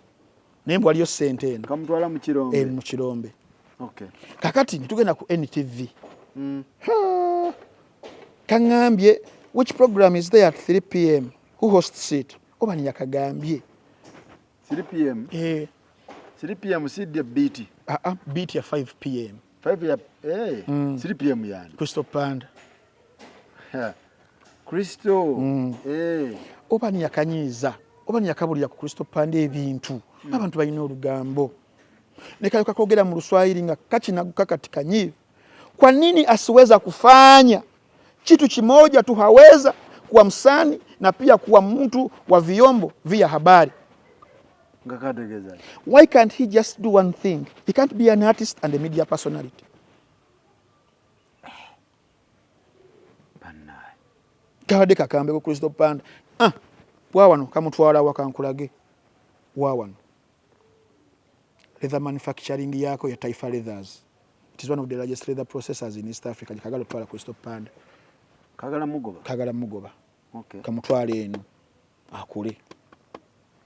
nembo aliyo sente eno kamutwala mu Kirombe okay kakati nitugenda ku NTV kangambye which program is there at 3 p.m. who hosts it obani yakagambye 3 p.m. 3 p.m. sidde beat beat ya 5 p.m. 5 ya 3 p.m. yani Crystal Panda Crystal obani yakanyiza obani yakabulira ku Crystal Panda ebintu abantu balina olugambo nekayo kakogera mu Luswahili nga kachina kukakatikanyi kwa nini asiweza kufanya kitu kimoja tu haweza kuwa msanii na pia kuwa mtu wa vyombo vya habari ngakategeza why can't he just do one thing he can't be an artist and a media personality kawade kakambe ko Crystal Panda wawano kamutwala wakankulage wawano leather manufacturing yako ya Taifa Leathers it is one of the largest leather processors in East Africa kagala twala Crystal Panda kagala mugoba okay kamutwala eno akule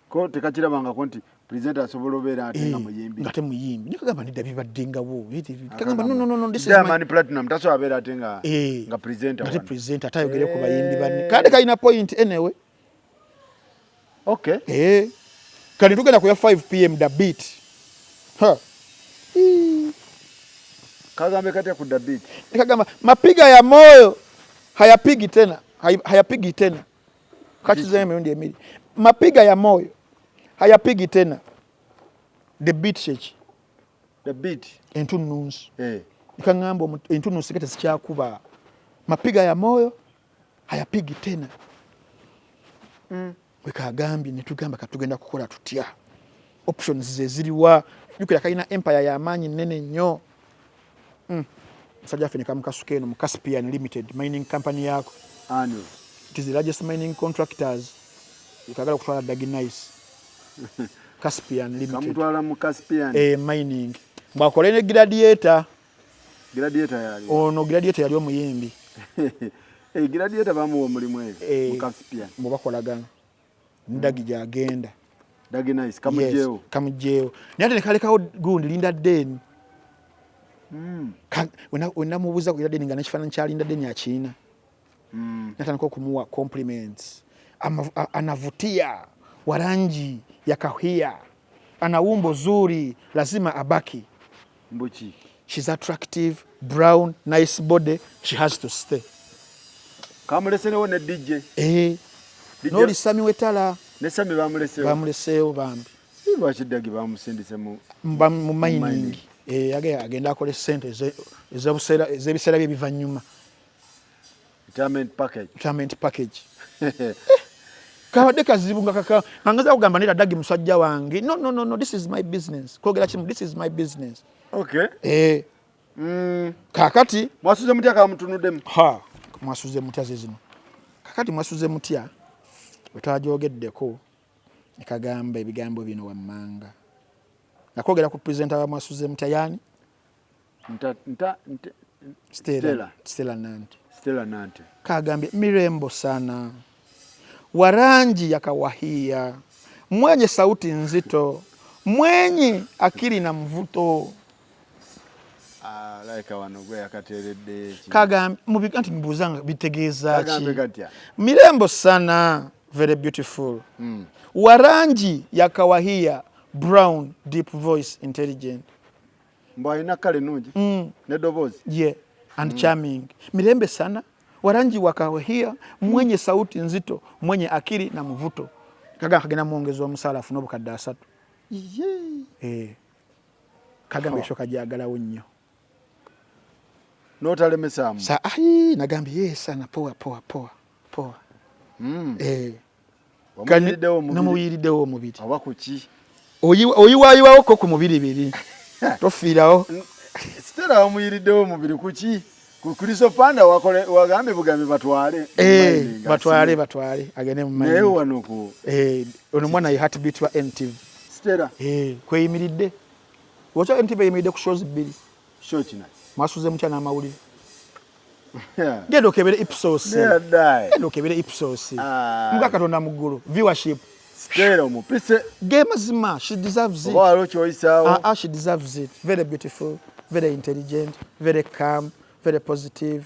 ko tekakirabanga konti presenter asobola obeera atenga muyimbi ngate muyimbi nikagamba ndida bibaddenga wo kagamba no this is Diamond Platinum taso abeera atenga nga presenter ngate presenter atayogere ku bayimbi bani kade kaina point anyway okay kali tugenda ku ya 5 p.m. da beat kagambe kati ku da beat nikagamba mapiga ya moyo hayapigi tena kati zeme ndi emili mapiga ya moyo hayapigi tena the beat entununsi nikangamba entununsi kete sikyakuba mapiga ya moyo hayapigi tena wekagambye netugamba katugenda kukola tutya options ze ziriwa yukira kaina empire ya amanyi nene nnyo sajja fene kamukasukeno mu Caspian Limited mining company yako it is the largest mining contractors ikagala kutwala Daginais Caspian Limited kamutwala mu Caspian mining mwakolene gladiator yali yali omuyimbi gladiator bamuwa mulimu mu Caspian mubakolagana ndagi jagenda Daginais kamujeo nate nekalekawo gundi Linda Den wena mubuza ku Linda Den nga nekifaananyi kya Linda Den akina natandika okumuwa compliments anavutia wa rangi ya kahawia, ana umbo zuri, lazima abaki. Mbuchi. She's attractive, brown, nice body, she has to stay. Kamuleseewo ne DJ. Noli Sami Wetala. Ne Sami bamuleseewo. Bamuleseewo bambi. Lwakidagi bamusindise mu mining. Agenda akola ssente ez'ebiseera bye bivannyuma. Retirement package. Kabadde kazibu nga ngaza kugamba nera Dagi musajja wange. No, this is my business. Kwogera kimu, this is my business. Okay. Kakati mwasuze mutya kamutunuddemu. Mwasuze mutya zino. Kakati mwasuze mutya wetwajogeddeko nikagamba ebigambo bino wammanga. Nakwogera ku presenter wa mwasuze mutya yani? Stella Nante. Kagambye mirembo sana. Warangi ya kawahia. Mwenye sauti nzito. Mwenye akili na mvuto. Like wano gwe yakateredde. Kagambye mubikanti mbuzanga bitegeeza ki. Kagambye katya. Mirembo sana. Very beautiful. Warangi ya kawahia. Brown, deep voice, intelligent. Mbwa ina kale nungi. Ne dobozi. Yeah, and charming. Mirembe sana. Warangi wa kawahia, mwenye sauti nzito, mwenye akili na mvuto. Kagenda muongezo omusala afuna obukadde 3. Kagambye shoka jagalawo nnyo. N'otalemesamu. Nagambye sana poa. Namuyiriddewo omubiri. Oba kuki? Oyiwayiwawo ko ku mubiri biri. Tofiirawo. Stella wamuyiriddewo omubiri kuki? Kuriso panda wagambe bugambe batwale. Batwale. Agende mu mind. Naye wano ku. Ono mwana ye heartbeat wa NTV. Stella. Kweyimiridde. Wacha NTV yimiridde ku shows 2. Show kina. Mwasuze mutya n'amawulire. Genda okebere Ipsos. Mga Katonda mu ggulu. Viewership. Stella omupise. Mazima, she deserves it. Walo kyoyisawo. She deserves it. Very beautiful, very intelligent, very calm, very positive.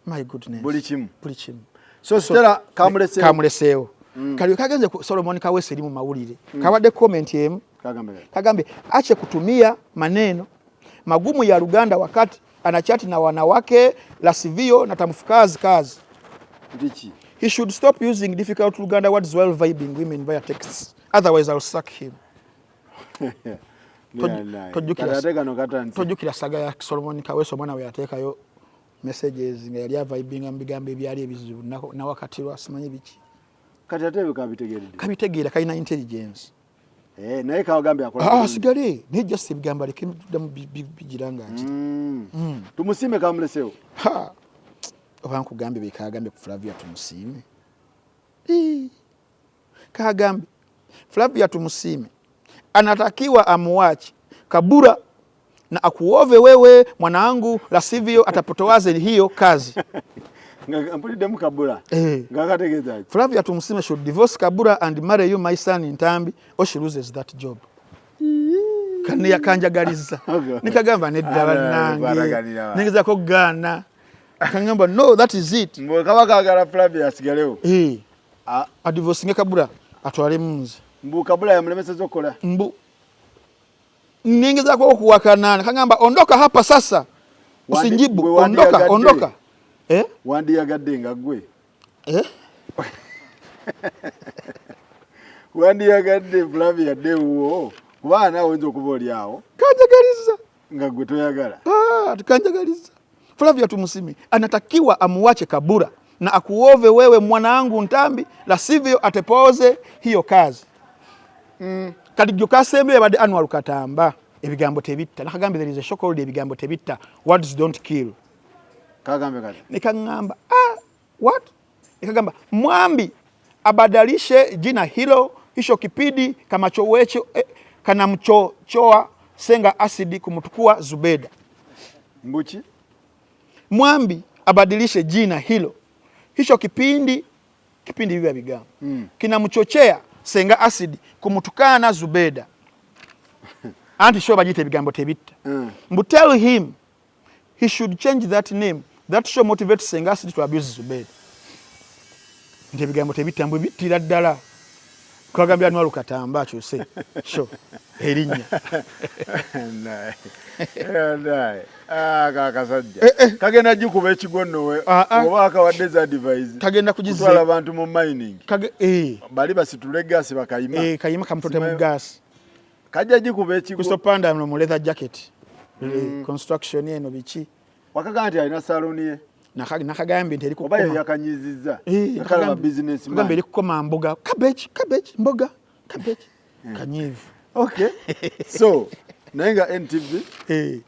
My goodness. Buli kimu. So Stella kamuleseewo. Kali kagenze ku Solomon Kawese eri mu mawulire. Kawadde comment emu. Kagambe ache kutumia maneno magumu ya Luganda wakati anachati na wanawake la sivyo na tamfukazi kazi. Ndichi. He should stop using difficult Luganda words while vibing women via texts. Otherwise I'll sack him. Tojukira saga ya Solomon Kaweso mwana we yatekayo messages nga yali vibing ambigambe byali ebizibu na wakati wa simanyi biki. Kati atebe kabitegeera kalina intelligence. Naye kawagambe akola. Sigale ne just ebigamba lekemu bijiranga ati. Tumusime kamuleseewo. Obanku gambe bekagambe ku Flavia tumusime. Kagambe Flavia tumusime. Anatakiwa amuache Kabura na akuove wewe mwanangu, la sivyo atapotowaze hiyo kazi. Mpulidemu Kabura. Ngakategeeza. Flavia tumusime should divorce Kabura and marry you my son Ntambi or she loses that job. Kani yakanjagaliza. Nikagamba neddala nange. Ningeza ko gana. Kangamba no, that is it. Kabaka agala Flavia asigalewo. A divorce Kabura atwale munzi. Kabula yamulemeseza okukola. Ningeza ko okuwakana. Kangamba ondoka hapa sasa. Usinjibu ondoka. Wandiyagadde nga gwe. Wandiyagadde Flavia dewo. Kuba naawe oyinza okuba oli awo. Kanjagaliza. Nga gwe toyagala. Tukanjagaliza. Flavia tumusimi anatakiwa amuwache Kabura na akuove wewe mwanangu Ntambi, la sivyo atepoze hiyo kazi. Kati kasembe bade annual katamba ebigambo tebitta. Nakagambe there is a shock called ebigambo tebitta. Words don't kill. Kagambe kati. Nikangamba what? Nikagamba mwambi abadalishe jina hilo hisho kipidi kama chowecho kana mchochoa senga asidi kumutukua Zubeda. Mbuchi? Mwambi abadilishe jina hilo hisho kipindi bibi bigambo. Kina mchochea senga asidi kumutukana Zubeda. Anti show bajite bigambo tebitta. But tell him he should change that name. That show motivates senga asidi to abuse Zubeda. Nte bigambo tebitta mbwe bitira ddala. kwagambya Anwar Katamba kyose sho erinnya naye kakasajja kagenda gikuba ekigonno oba akawadde za device kagenda kugize kutwala abantu mu mining bali basitule gaasi bakayima kayima kamutote mu gaasi kajja gikuba ekigonno kusopanda mu leather jacket construction eno biki wakaga nti alina saloni ye nakagambye nti eri oba yakanyizizza akalaba business man kagambye eri kukoma mboga cabbage mboga cabbage kanyivu okay so naye nga NTV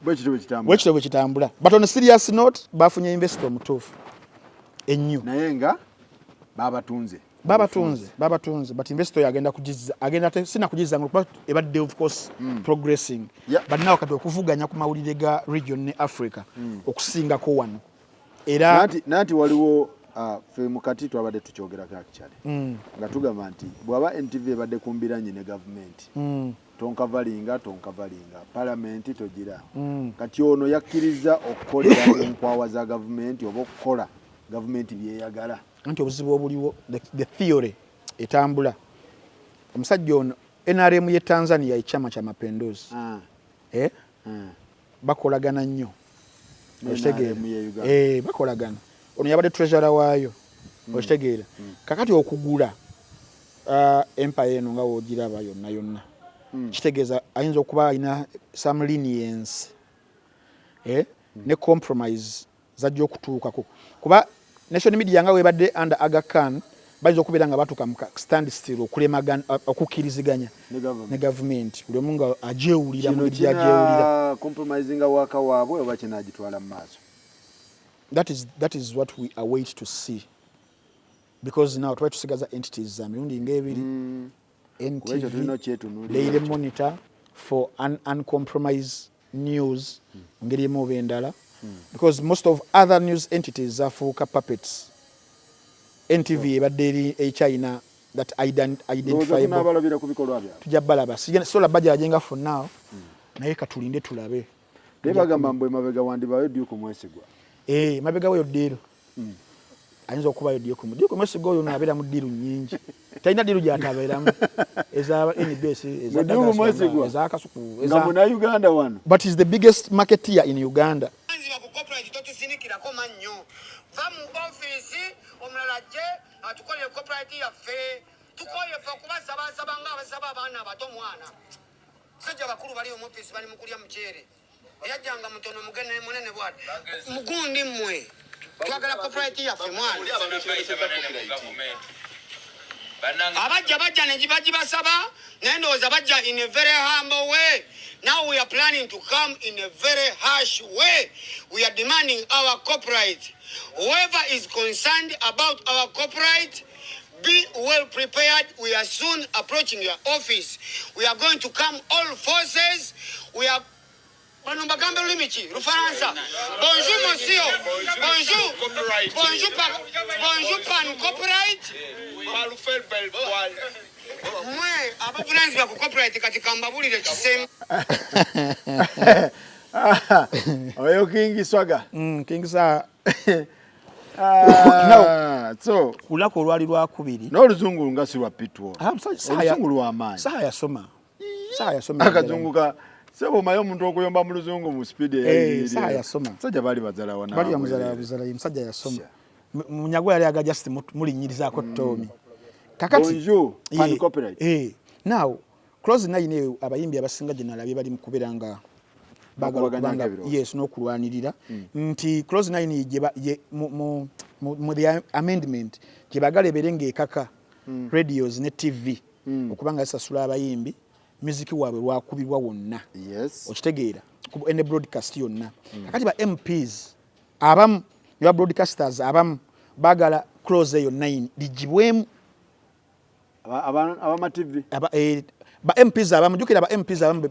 bwekityo bwekitambula but on a serious note bafunye investor omutuufu ennyo naye nga babatunze but investor agenda kugiza agenda sina kugiza ngo ebadde of course progressing but now kati okuvuganya ku mawulire ga region ne Africa okusingako wano era nanti waliwo fe mukati twabadde tukyogerako akikyale nga tugamba nti bwaba NTV ebadde kumbiranye ne government tonkavalinga parliament togira kati ono yakkiriza okukolera enkwawa za government oba okukola government byeyagala nti obuzibu obuliwo the theory etambula omusajja ono NRM ye Tanzania ekyama kya Mapinduzi bakolagana nnyo bakolagana ono yabadde treasurer waayo okitegeera kakati okugula empire eno nga wogiraba yonna kitegeeza ayinza okuba alina some lenience ne compromise zajja okutuukako kuba national media nga webadde under Aga Khan bayinza okubeera nga batuuka mu stand still okulemagana okukkiriziganya ne government buli omu nga agyewulira mu gyajewulira compromising waka waabwe oba kinagitwala mu maaso. That is what we await to see, because now try to sigaza entities za mirundi ng'ebiri NTV Daily Monitor for uncompromised news ngeri emu oba endala because most of other news entities zafuuka puppets. NTV ebadde eri China that identifiable tujja balaba sola budget ajenga for now naye katulinde tulabe bagamba mbwe mabega wandibayo Duke Mwesigwa mabega weyo diro ayinza okubayo Duke Mwesigwa oyo nabeera mu diro nyingi talina diro gyatabeeramu eza NBS eza kasuku nga muna Uganda wano but is the biggest marketeer in Uganda. Atukoye corporate yaffe tukoye fa kubasaba nga abasaba abaana abato mwana sijja bakulu bali mu office bali mukulya muchere yajjanga mutono mugene munene bwati mugundi mmwe twagala corporate yaffe mwana abajja ne basaba nendoza bajja in a very humble way. Now we are planning to come in a very harsh way. We are demanding our corporate. Whoever is concerned about our corporate, be well prepared. We are soon approaching your office. We are going to come all forces. We are Bonjour monsieur. Bonjour pan corporate. Mwe abafuransi ba corporate katika mbabulire kisemu. Oyo King Swaga. King Sa. So kulako lwali lwakubiri. N'oluzungu nga si lwa pitwo. Oluzungu lw'amaanyi. Saha yasoma. Akazunguka sebo mayo omuntu okuyomba mu luzungu mu speed eya saha yasoma. Sajja bali bazala wana. Bali amuzala musajja yasoma. Munyagwa yali aga just mulinyirizaako Tommy. Kakati bonjour pan copyright now close 9 abayimbi abasinga gye nalabye bali mukubiranga bagabaganya yes no kulwanirira nti close 9 mu the amendment gye bagale berenge ekaka radios ne TV okubanga sasula abayimbi music waabwe lwakubirwa wonna okitegeera ku ene broadcast yonna kakati ba MPs abamu ne broadcasters abamu bagala close eyo 9 digibwemu abama TV ba MPs abamu jukira ba MPs abamu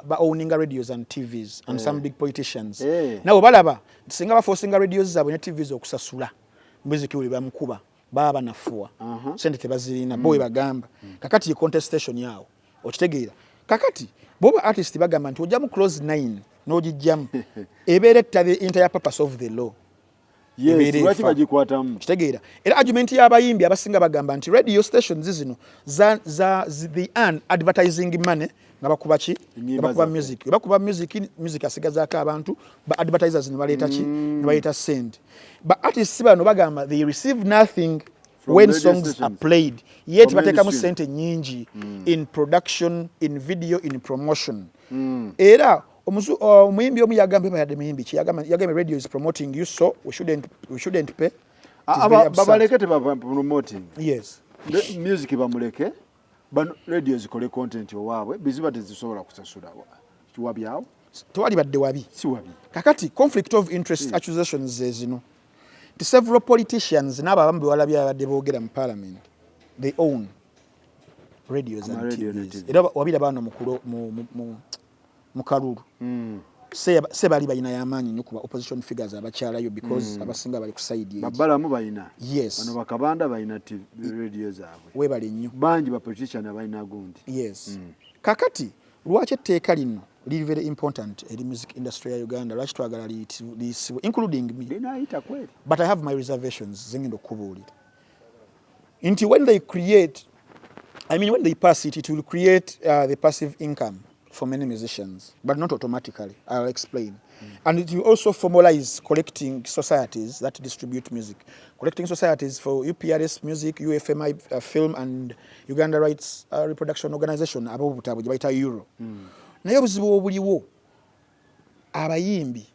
ba owning radios and TVs and some big politicians nabo balaba singa ba forcing radios zabwe ne TVs okusasula music uli bamukuba baba nafuwa sente tebazirina boy bagamba kakati contestation yao okitegeera kakati boba artist bagamba nti ojja mu close 9 n'ogijjamu ebeere the entire purpose of the law yes lwaki bagikwatamu kitegeera era argument y'abayimbi abasinga bagamba nti radio stations zino they earn advertising money nga bakuba ki nga bakuba music bakuba music asigazaako abantu ba advertisers ne baleeta ki ne baleeta send ba artists bano bagamba they receive nothing when songs are played yet batekamu sente nyingi in production in video in promotion era omuyimbi omu yagamba bayadde muyimbi ki yagamba radio is promoting you so we shouldn't pay babaleke promoting yes music bamuleke radio zikole content owaabwe biziba tezisobola kusasula kiwabyawo tewali badde wabi si wabi kakati conflict of interest accusations zino the several politicians n'ababambi walabye abadde boogera mu parliament they own radios and TVs era wabira bano mu Kalulu se bali bayina y'amaanyi nnyo kuba opposition figures abakyalayo because abasinga bali ku side babalamu bayina yes bano bakabanda bayina radio zaabwe webale nnyo bangi ba politician abayina gundi yes kakati lwaki etteeka lino liri very important eri music industry ya Uganda lwaki twagala liyisibwe including me linaayita kweli but I have my reservations zingenda okubuulira nti when they pass it will create the passive income for many musicians, but not automatically. I'll explain. And it will also formalize collecting societies that distribute music. Collecting societies for UPRS Music, UFMI Film, and Uganda Rights Reproduction Organization, abobutabu baita Euro. Naye obuzibu obuliwo abayimbi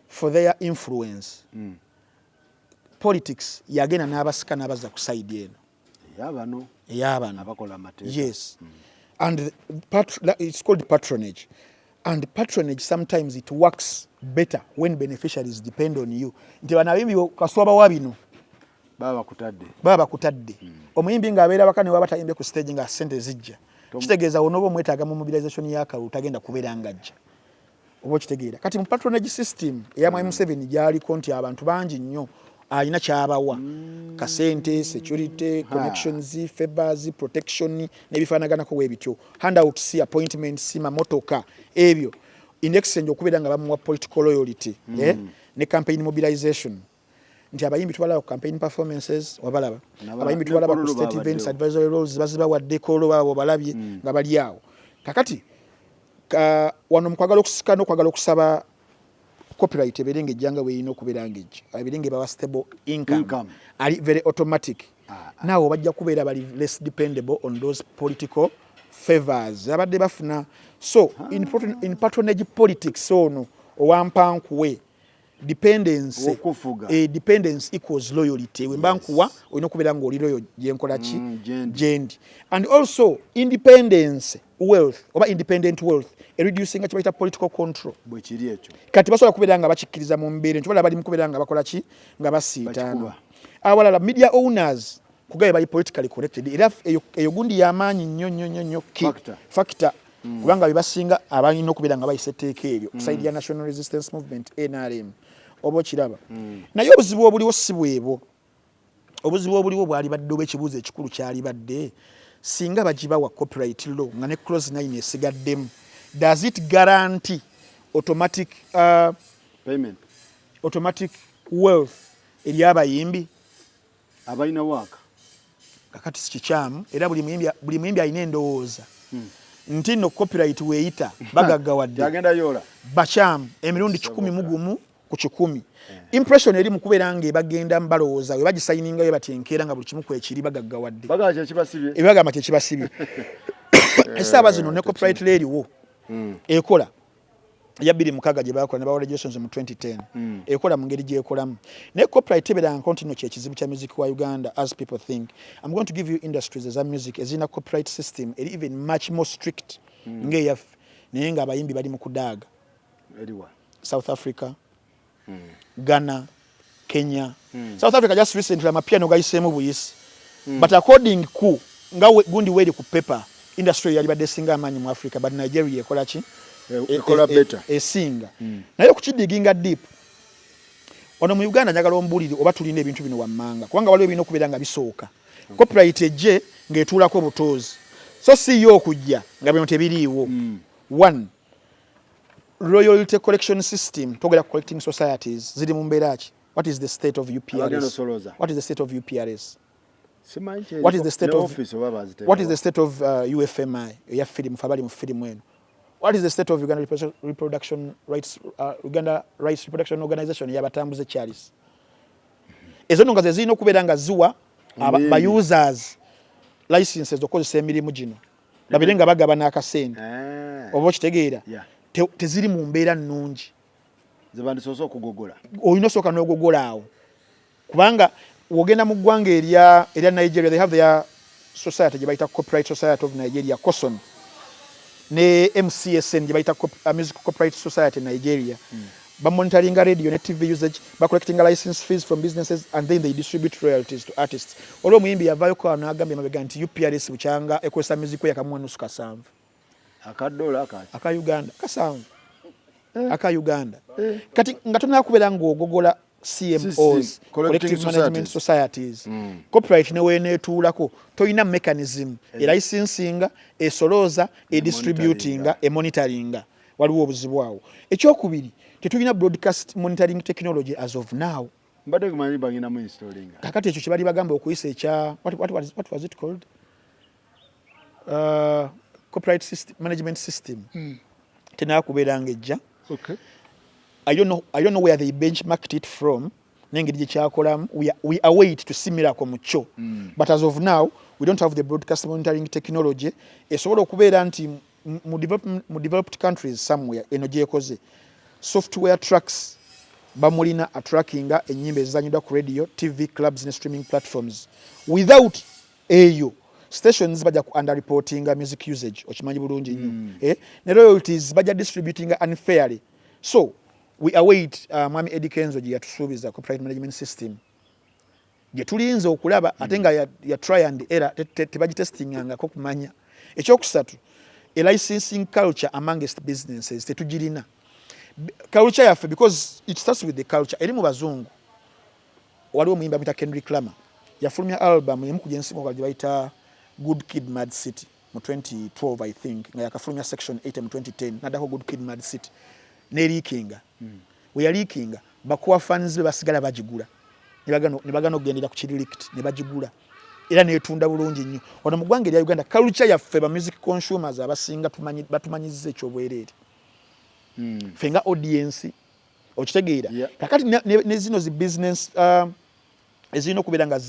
for their influence. Politics yagenda n'abasika n'abaza ku side eno. Yabano abakola amateeka. Yes. And it's called patronage. And patronage, sometimes it works better when beneficiaries depend on you. Nti banabimbi kaswaba wabino baba kutadde omuyimbi ng'abeera bakane waba tayimbe ku stage nga sente zijja kitegeeza onoba omwetaaga mu mobilization y'akalulu tagenda kubeera ngajja oba kitegeera kati mu patronage system eya M7 gyaliko nti abantu bangi nnyo alina kyabawa kasente security connections favors protection n'ebifaanaganako weebityo handouts appointments mamotoka ebyo in exchange okubeera nga bamuwa political loyalty ne campaign mobilization nti abayimbi tubalaba ku campaign performances wabalaba abayimbi tubalaba ku state events advisory roles baziba wadde kolo babo balabye nga bali awo kakati wano mukwagala okusikana okwagala okusaba copyright eberenge janga we ino kuberangije eberenge bawa stable income ali very automatic now bajja kubeera bali less dependable on those political favors abadde bafuna so in patronage politics ono owampankuwe dependence dependence equals loyalty wembankuwa olina okubeera nga oli loyo gyenkola ki jendi and also independence wealth oba independent wealth reducing kibaita political control bwe kiri ekyo kati basobola kubeera nga bakikkiriza mu mbeera nti bali mu kubeera nga bakola ki nga basiitaana awalala media owners kugabe bali politically connected era eyo gundi y'amaanyi nnyo factor kubanga bebasinga abalina okubeera nga bayisa etteeka eryo kusaidia national resistance movement NRM oba kiraba naye obuzibu obuliwo si bwebo obuzibu obuliwo bwali badde obw'ekibuuzo ekikulu kyali badde singa bagibawa copyright law nga ne clause 9 esigaddemu does it guarantee automatic payment automatic wealth eri abayimbi abalina waka kakati sikikyamu era buli muyimbi alina endowooza nti no copyright weeyita bagaggawadde yagenda yola bakyamu emirundi 11 ku 100 impression eri mu kubeera nga ebagenda balowooza we bagisayininga we batenkeera nga buli kimu kwekiri bagaggawadde ebagamba kyekibasibye esaaba zino ne copyright law eriwo ekola ya 26 gye bakola ne bawa regulations mu 2010 ekola mu ngeri gyekolamu naye copyright ebeera nkonti no kyekizibu kya music wa Uganda as people think. I'm going to give you industries as a music ezina copyright system eri even much more strict ngeyaffe naye nga abayimbi bali mu kudaaga South Africa Ghana Kenya South Africa just recently amapiano gayiseemu buyisi but according ku nga gundi weri ku paper industry yali badde singa amanyi mu Africa but Nigeria ekola ki ekola better esinga naye okukidiginga deep ono mu Uganda njagala ombulire oba tulina ebintu bino wammanga kubanga waliwo ebintu okubeera nga bisooka copyright ejje ng'etuulako butoozi so si yo okujja nga bino tebiriiwo one royalty collection system togera collecting societies ziri mu mbeera ki What is the state of UPRS? What is the state of UPRS? What is the state of UFMI? What is the state of Uganda Reproduction Rights Uganda Rights Reproduction Organization yabatambuze Charles? Ezo nonga zezino okubeera nga ziwa ba users licenses okozesa emirimu gino babire nga bagaba n'akasente oba okitegeera teziri mu mbeera nnungi zebandisoose okugogola olina osooka n'ogogola awo kubanga wogenda mu ggwanga erya Nigeria, they have their society gye bayita Copyright Society of Nigeria, COSON, ne MCSN gye bayita Music Copyright Society Nigeria. Monitoringa radio ne TV usage, collecting license fees from businesses, and then they distribute royalties to artists. Olwo muyimbi yavaayo kwa n'agambye mabega nti UPRS bukyanga ekozesa music we yakamwa nusu kasanvu. Akadola aka Uganda kasanvu. Aka Uganda. Kati nga tunakubeera ng'ogogola CMOs, collective management societies. Copyright newe netuulako toyina mechanism licensing, esolooza, distributing, monitoring. Waliwo obuzibu awo. Ekyokubiri tetulina broadcast monitoring technology as of now. Mbadde kumanyi bagenda mu installing. Kakati ekyo kibali bagamba okuyisa ekya what was it called? Copyright system, management system. Tenakubeeranga ejja. Okay. I don't know where they benchmarked it from. Nengeri kyakolamu. We await to see miracle mu kyo. But as of now, we don't have the broadcast monitoring technology. Esobola okubeera nti mu developed countries somewhere eno gyekoze software tracks bamulina trackinga ennyimba ezizanyidwa ku radio, TV, clubs ne streaming platforms. Without eyo stations baja ku underreporting music usage okimanyi bulungi nnyo. Ne royalties baja distributing unfairly. So we await Mwami Eddie Kenzo gye yatusuubiza copyright management system gye tulinze okulaba ate nga ya try and error tebagitestingangako kumanya. Ekyokusatu, a licensing culture amongst businesses tetugirina. Culture yaffe, because it starts with the culture. Eri mu bazungu waliwo muyimbi amuyita Kendrick Lamar yafulumya album emu ku gyensimu gye bayita Good Kid Mad City mu 2012 I think nga yakafulumya section 8 mu 2010 naddako Good Kid Mad City ne leakinga we ya leakinga bakuwa fans be basigala bagigula ne bagano kugendera ku kirilict ne bagigula era netunda bulungi nnyo. Ono mu ggwanga erya Uganda culture yaffe ba music consumers abasinga batumanyiziza ekyobwereere fenga audience okitegeera kakati ne zino zi business ezirina okubeera nga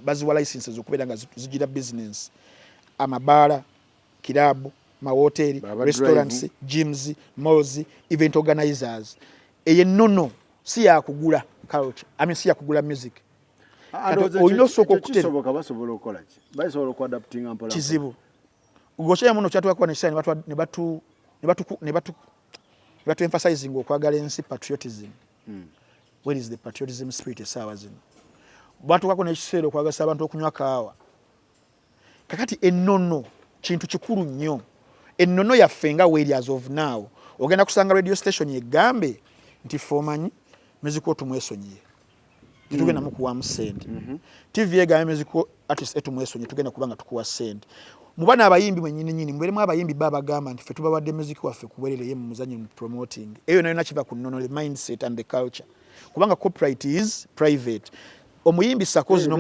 baziwa licenses okubeera nga zigira business amabaala, kirabu, mahoteli, restaurants, gyms, malls, event organizers. Eyo ennono si yakugula culture, si yakugula music. Olina osooka okutesoboka basobola okukola ki? Basobola okuadaptinga mpola. Kizibu. Ugoshaya muno kyatuwako ne batu emphasizing okwagala ensi patriotism. Where is the patriotism spirit esaawa zino? Batukako n'ekiseera okwagasa abantu okunywa kaawa. Kakati ennono kintu kikulu nnyo. Ennono yaffe nga weeri as of now. Ogenda kusanga radio station yegambe nti fomanyi music tumwesonyiye. Tugenda mukuwamu sente. TV egambe music artist etumwesonyiye tugenda kubanga tukuwa sente. Mubana abayimbi mwennyini mweremu abayimbi baba gamba nti ffe tubawadde music waffe kuwerere ye mu muzanyo mu promoting. Eyo nayo nakiva ku nnono, the mindset and the culture. Kubanga copyright is private. Omuyimbi Sakozi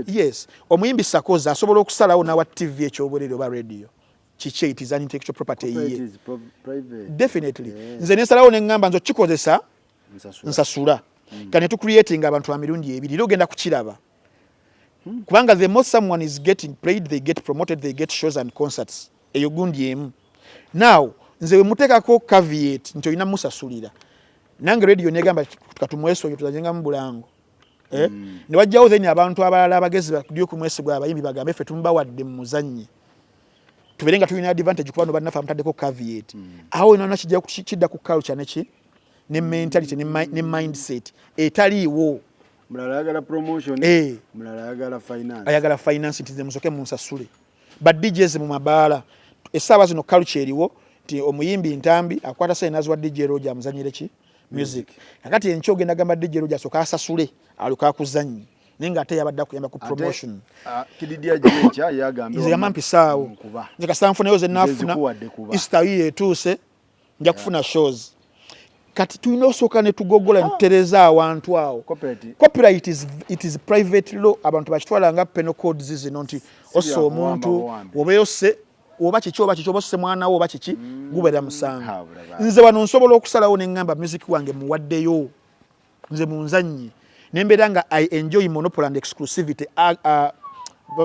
yes, omuyimbi Sakozi asobola okusalawo nawa TV ekyobwerere oba radio. Kiche it is an intellectual property ye. Definitely. Nze nesalawo nengamba nzo kikozesa nsasula. Kane tu creating abantu amirundi ebiri logenda kukiraba. Kubanga the more someone is getting paid, they get promoted, they get shows and concerts. Eyo gundi emu. Now, nze we mutekako caveat nti olina musasulira. Nange radio negamba katumweso tuzanyenga mu bulango. Ne wajjawo then abantu abalala abagezi bakudyo ku mwesigwa abayimbi bagambe ffe tumbawadde mu muzannyi. Tuberenga tulina advantage kubano bannafa amutaddeko caveat. Awo ino nakijja kidda ku culture neki ne mentality ne mindset etaliiwo. Mulala ayagala promotion, mulala ayagala finance. Ayagala finance nti musoke munsasule. But DJs mu mabaala essaawa zino culture eriwo nti omuyimbi ntambi akwata sente wa DJ Roger amuzanyire ki music. Kakati enkyo ogenda gamba DJ Roger soka asasule aluka kuzanyi. Nenga ate yabadda kuyamba ku promotion. Kididia Jecha yagambe. Ize yamampi sawo. Nzika sanfuna yoze nafuna. Easter year etuuse nja kufuna shows. kati tulina osooka ne tugogola ntutereza awantu awo. Copyright is private law. Abantu bakitwala nga penal codes zino nti osse omuntu obeose oba kiki oba osse mwana wo oba kiki gubeera musango. Nze wano nsobola okusalawo ne ngamba music wange muwaddeyo nze munzannyi nembeera nga I enjoy monopoly and exclusivity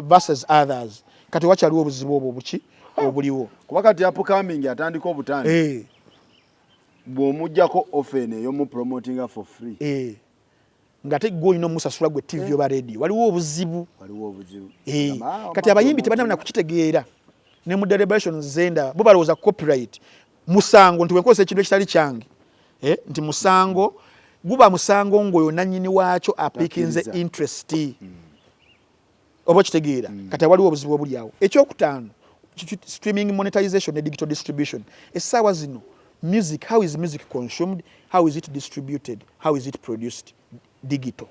versus others. Kati wakyaliwo obuzibu obwo buki obuliwo kuba kati upcoming atandika obutandi bw'omuggyako offene ey'omu promotinga for free nga tegwe olina omusasula gwe TV oba radio waliwo obuzibu kati abayimbi tebannamanya kukitegeera ne mu deliberations zenda bo balowooza copyright musango nti wenkozesa ekintu ekitali kyange nti musango guba musango ng'oyo nannyini waakyo apiikinze interest oba kitegeera kati waliwo obuzibu obuli awo. Ekyokutaano streaming monetization ne digital distribution. Essaawa zino music, how is music consumed, how is it distributed, how is it produced? Digital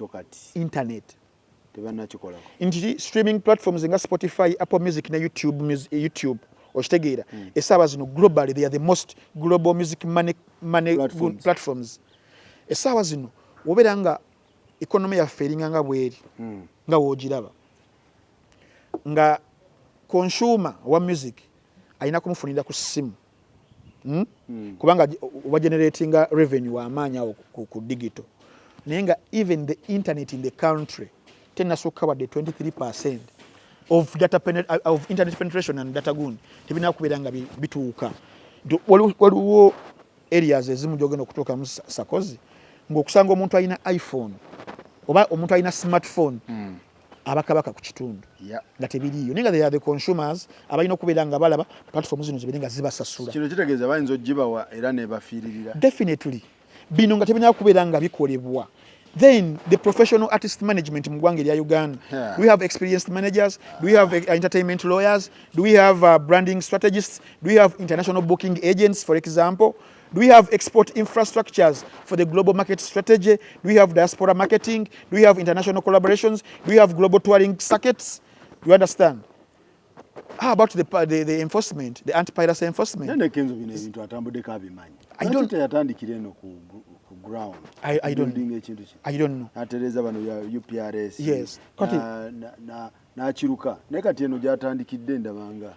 kati internet tebanakikolako nti streaming platforms nga Spotify, Apple Music ne YouTube okitegeera essaawa zino globally they are the most global music money platforms. Essaawa zino obeera nga economy yaffe eringa nga bweri nga woogiraba nga consumer wa music alina kumufunira ku ssimu kubanga oba generatinga revenue amaanyi awo ku digital naye nga even the internet in the country tenasukka wadde 23% of internet penetration and data gun tebina kubeera nga bituuka. Waliwo areas ezimu gyogenda okutuukamu sakozi ng'okusanga omuntu alina iPhone oba omuntu alina smartphone abakabaka ku kitundu nga tebiriyo naye nga they are the consumers abalina okubeera nga balaba platform zino zibeere nga zibasasula. Kino kitegeeza bayinza ogibawa era nebafiiririra. Definitely bino nga tebina kubeera nga bikolebwa. Then the professional artist management mu ggwanga erya Uganda. Do we have experienced managers? Do we have entertainment lawyers? Do we have branding strategists? Do we have international booking agents, for example? Do we have export infrastructures for the global market strategy? Do we have diaspora marketing? Do we have international collaborations? Do we have global touring circuits? You understand? How about the enforcement, the anti-piracy enforcement? I don't ground. I don't know. Atereza bano ya UPRS. Yes. Na chiruka. Nekati eno gyatandikidde ndabanga.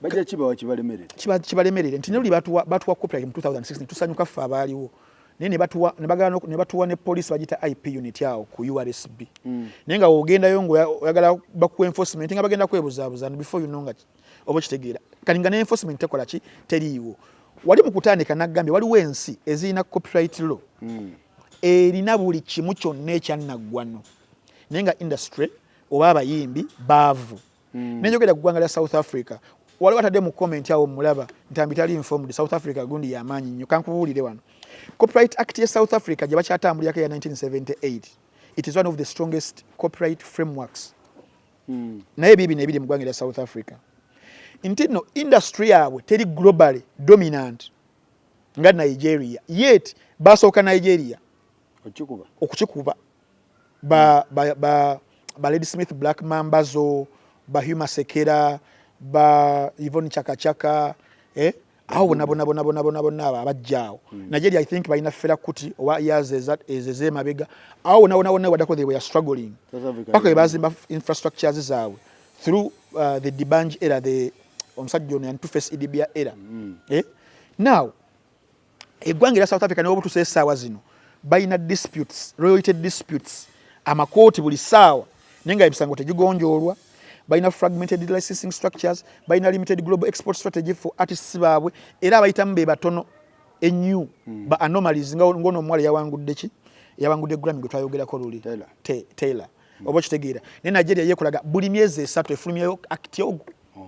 Bajja kiba wakibalemerera. Kibalemerera. Nti nuli batuwa copyright mu 2016 tusanyuka ffe abaaliwo. Naye ne batuwa ne police bagita IP unit yawo ku URSB. Naye nga ogendayo ng'oyagala baku enforcement nga bagenda kwebuzaabuza before you know nga oba kitegeera. Kalinga ne enforcement tekola ki teriiwo. Wali mu kutandika naggambye waliwo ensi ezirina copyright law erina buli kimu kyonna ekyannaggwano naye nga industry oba abayimbi baavu nenjogera ku ggwanga lya South Africa waliwo atadde mu comment awo mulaba ntambi tali informed South Africa gundi y'amaanyi nnyo kankubuulire wano Copyright Act ya South Africa gye bakyatambulirako ya 1978 it is one of the strongest copyright frameworks naye bibi nebiri mu ggwanga lya South Africa nti no industry yaabwe teri globally dominant nga Nigeria yet basooka Nigeria okukikuba ba Lady Smith Black Mambazo ba Huma Sekera ba Yvonne Chaka awo bona abajjaawo Nigeria I think balina Fela Kuti owa years ezeze mabega awo bona wadako they were struggling paka ebazimba infrastructures zaabwe through the Dibanji era the omusajja ono yantuface Idibia era now eggwanga lya South Africa ne obutuusa essaawa zino balina disputes royalty disputes amakooti buli ssaawa naye nga emisango tegigonjoolwa balina fragmented licensing structures balina limited global export strategy for artists baabwe era abayitamu be batono ennyo ba anomalies ngono omuwala yawangudde Grammy gwe twayogerako luli Taylor oba kitegeera ne Nigeria yekolaga buli myezi esatu efulumyayo act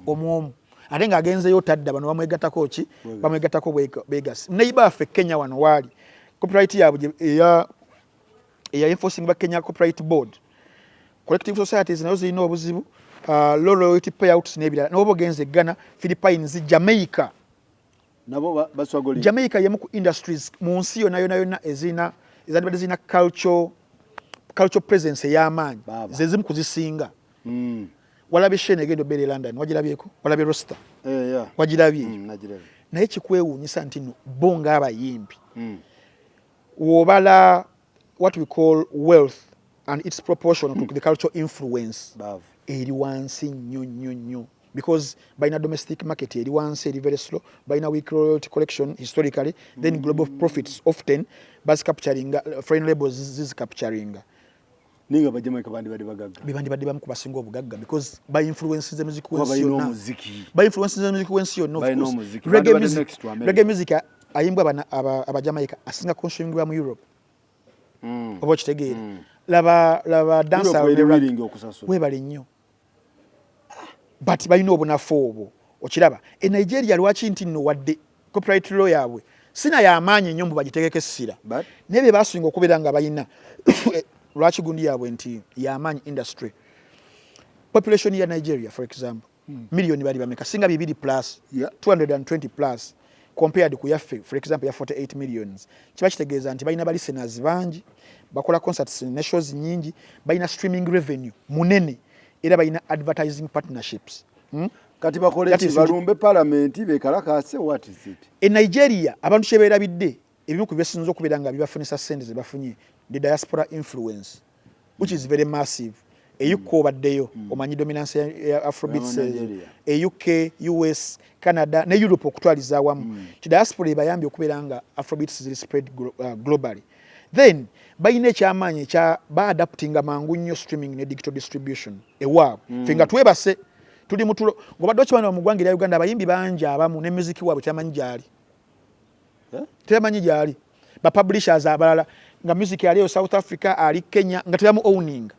omwomu ate ng'agenzeyo tadda bano bamwegattako ki bamwegattako begas neighbor affe Kenya wano waali copyright yaabwe eya enforcing ba Kenya Copyright Board collective societies nazo zirina obuzibu low royalty payouts n'ebirala n'oba ogenze Ghana Philippines Jamaica nabo baswagoli Jamaica yemu ku industries mu nsi yonna ezina cultural presence ey'amaanyi ze zimu kuzisinga walabe Shane egendo bere London wagirabyeko walabe roster yeah wagirabye najirabye naye kikwewuunyisa nti no bo ng'abayimbi wobala what we call wealth and its proportional to the cultural influence eri wansi nnyo because balina domestic market eri wansi eri very slow balina weak royalty collection historically then global profits often bas capturing foreign labels is capturing ninga bajamaika bandi badde bamu kubasinga obugagga because by influences the music wensi yonna reggae music ayimbwa abajamaika asinga consumingwa mu Europe oba kitegeera laba dancer webale nnyo but balina obunafu obwo okiraba e Nigeria lwaki nti nno wadde copyright law yaabwe sina y'amaanyi nnyo mbu bagitegeke essira naye be basinga okubeera nga balina lwaki gundi yaabwe nti y'amaanyi industry population ya Nigeria for example million bali bameka singa 2 plus 220 plus compared ku yaffe for example ya 48 millions kiba kitegeeza nti balina listeners bangi bakola concerts ne shows nyingi balina streaming revenue munene era balina advertising partnerships kati bakole balumbe parliament bekalakase what is it in Nigeria abantu kyebeerabidde ebimu ku byesinza okubeera nga bibafunisa sente ze bafunye the diaspora influence which is very massive eyuko baddeyo omanyi dominance ya Afrobeats UK US Canada ne Europe okutwaliza awamu diaspora ebayambye okubeera nga Afrobeats zili spread globally then bayina ekyamanyi kya ba adapting amangu nnyo streaming ne digital distribution ewaabwe finga twebase tuli mutulo ngobadde okimanya mu ggwanga lya Uganda abayimbi bangi abamu ne music waabwe tamanyi gyali tamanyi gyali ba publishers abalala nga music yali South Africa ali Kenya nga tebamu owning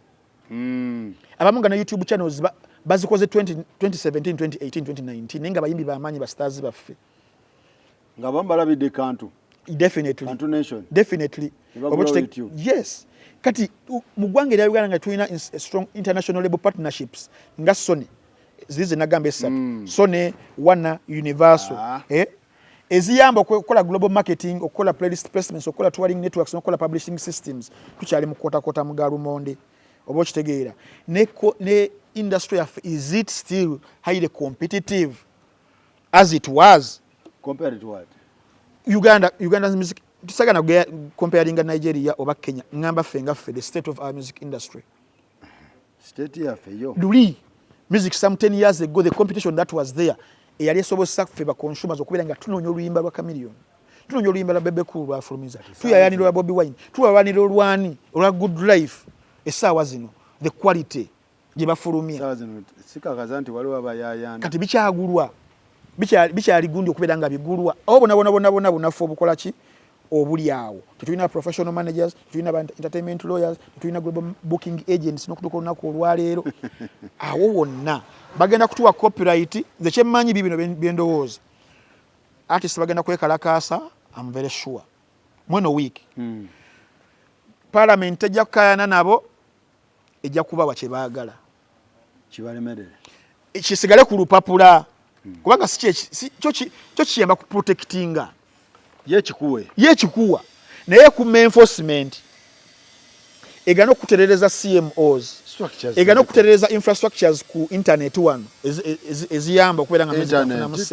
abamu nga na YouTube channels bazikoze 2017 2018 2019 nenga bayimbi bamanyi ba stars baffe nga bambalabide kantu definitely kantu nation definitely yes kati mu ggwanga lya Uganda nga tulina strong international label partnerships nga Sony zize nagambe esatu Sony Warner Universal eziyamba okukola global marketing okukola playlist placements okukola touring networks okukola publishing systems tukyali mu kota mu Galumonde oba okitegeera ne industry of is it still highly competitive as it was compared to what Uganda's music tisagana comparing Nigeria oba Kenya ngamba fenga the state of our music industry state ya feyo luli music some 10 years ago the competition that was there eyali esobosa ffe ba consumers okubeera nga tunoonya oluyimba lwa Chameleone tunoonya oluyimba lwa Bebe Cool lwa Afromiza tuyayanira lwa Bobby Wine tuwawanira olwani olwa Good Life essaawa zino the quality gye bafulumya essaawa zino sikakaza nti waliwo abayayana kati bikyagulwa bikyali gundi okubeera nga bigulwa obo bona bunafu obukola ki obuli awo tetulina professional managers tetulina entertainment lawyers tetulina global booking agents n'okutuuka olunaku olwaleero awo wonna bagenda kutuwa copyright nze kyemmanyi bibino byendowooza artists bagenda kwekalakaasa I'm very sure mweno week parliament ejja kukayana nabo ejja kubawa kye baagala kibalemerere kisigale ku lupapula kubanga kyo kiyamba ku protectinga yekikuwa naye ku enforcement egana okuterereza CMOs egana okuterereza infrastructures ku internet wano eziyamba okubeera nga internet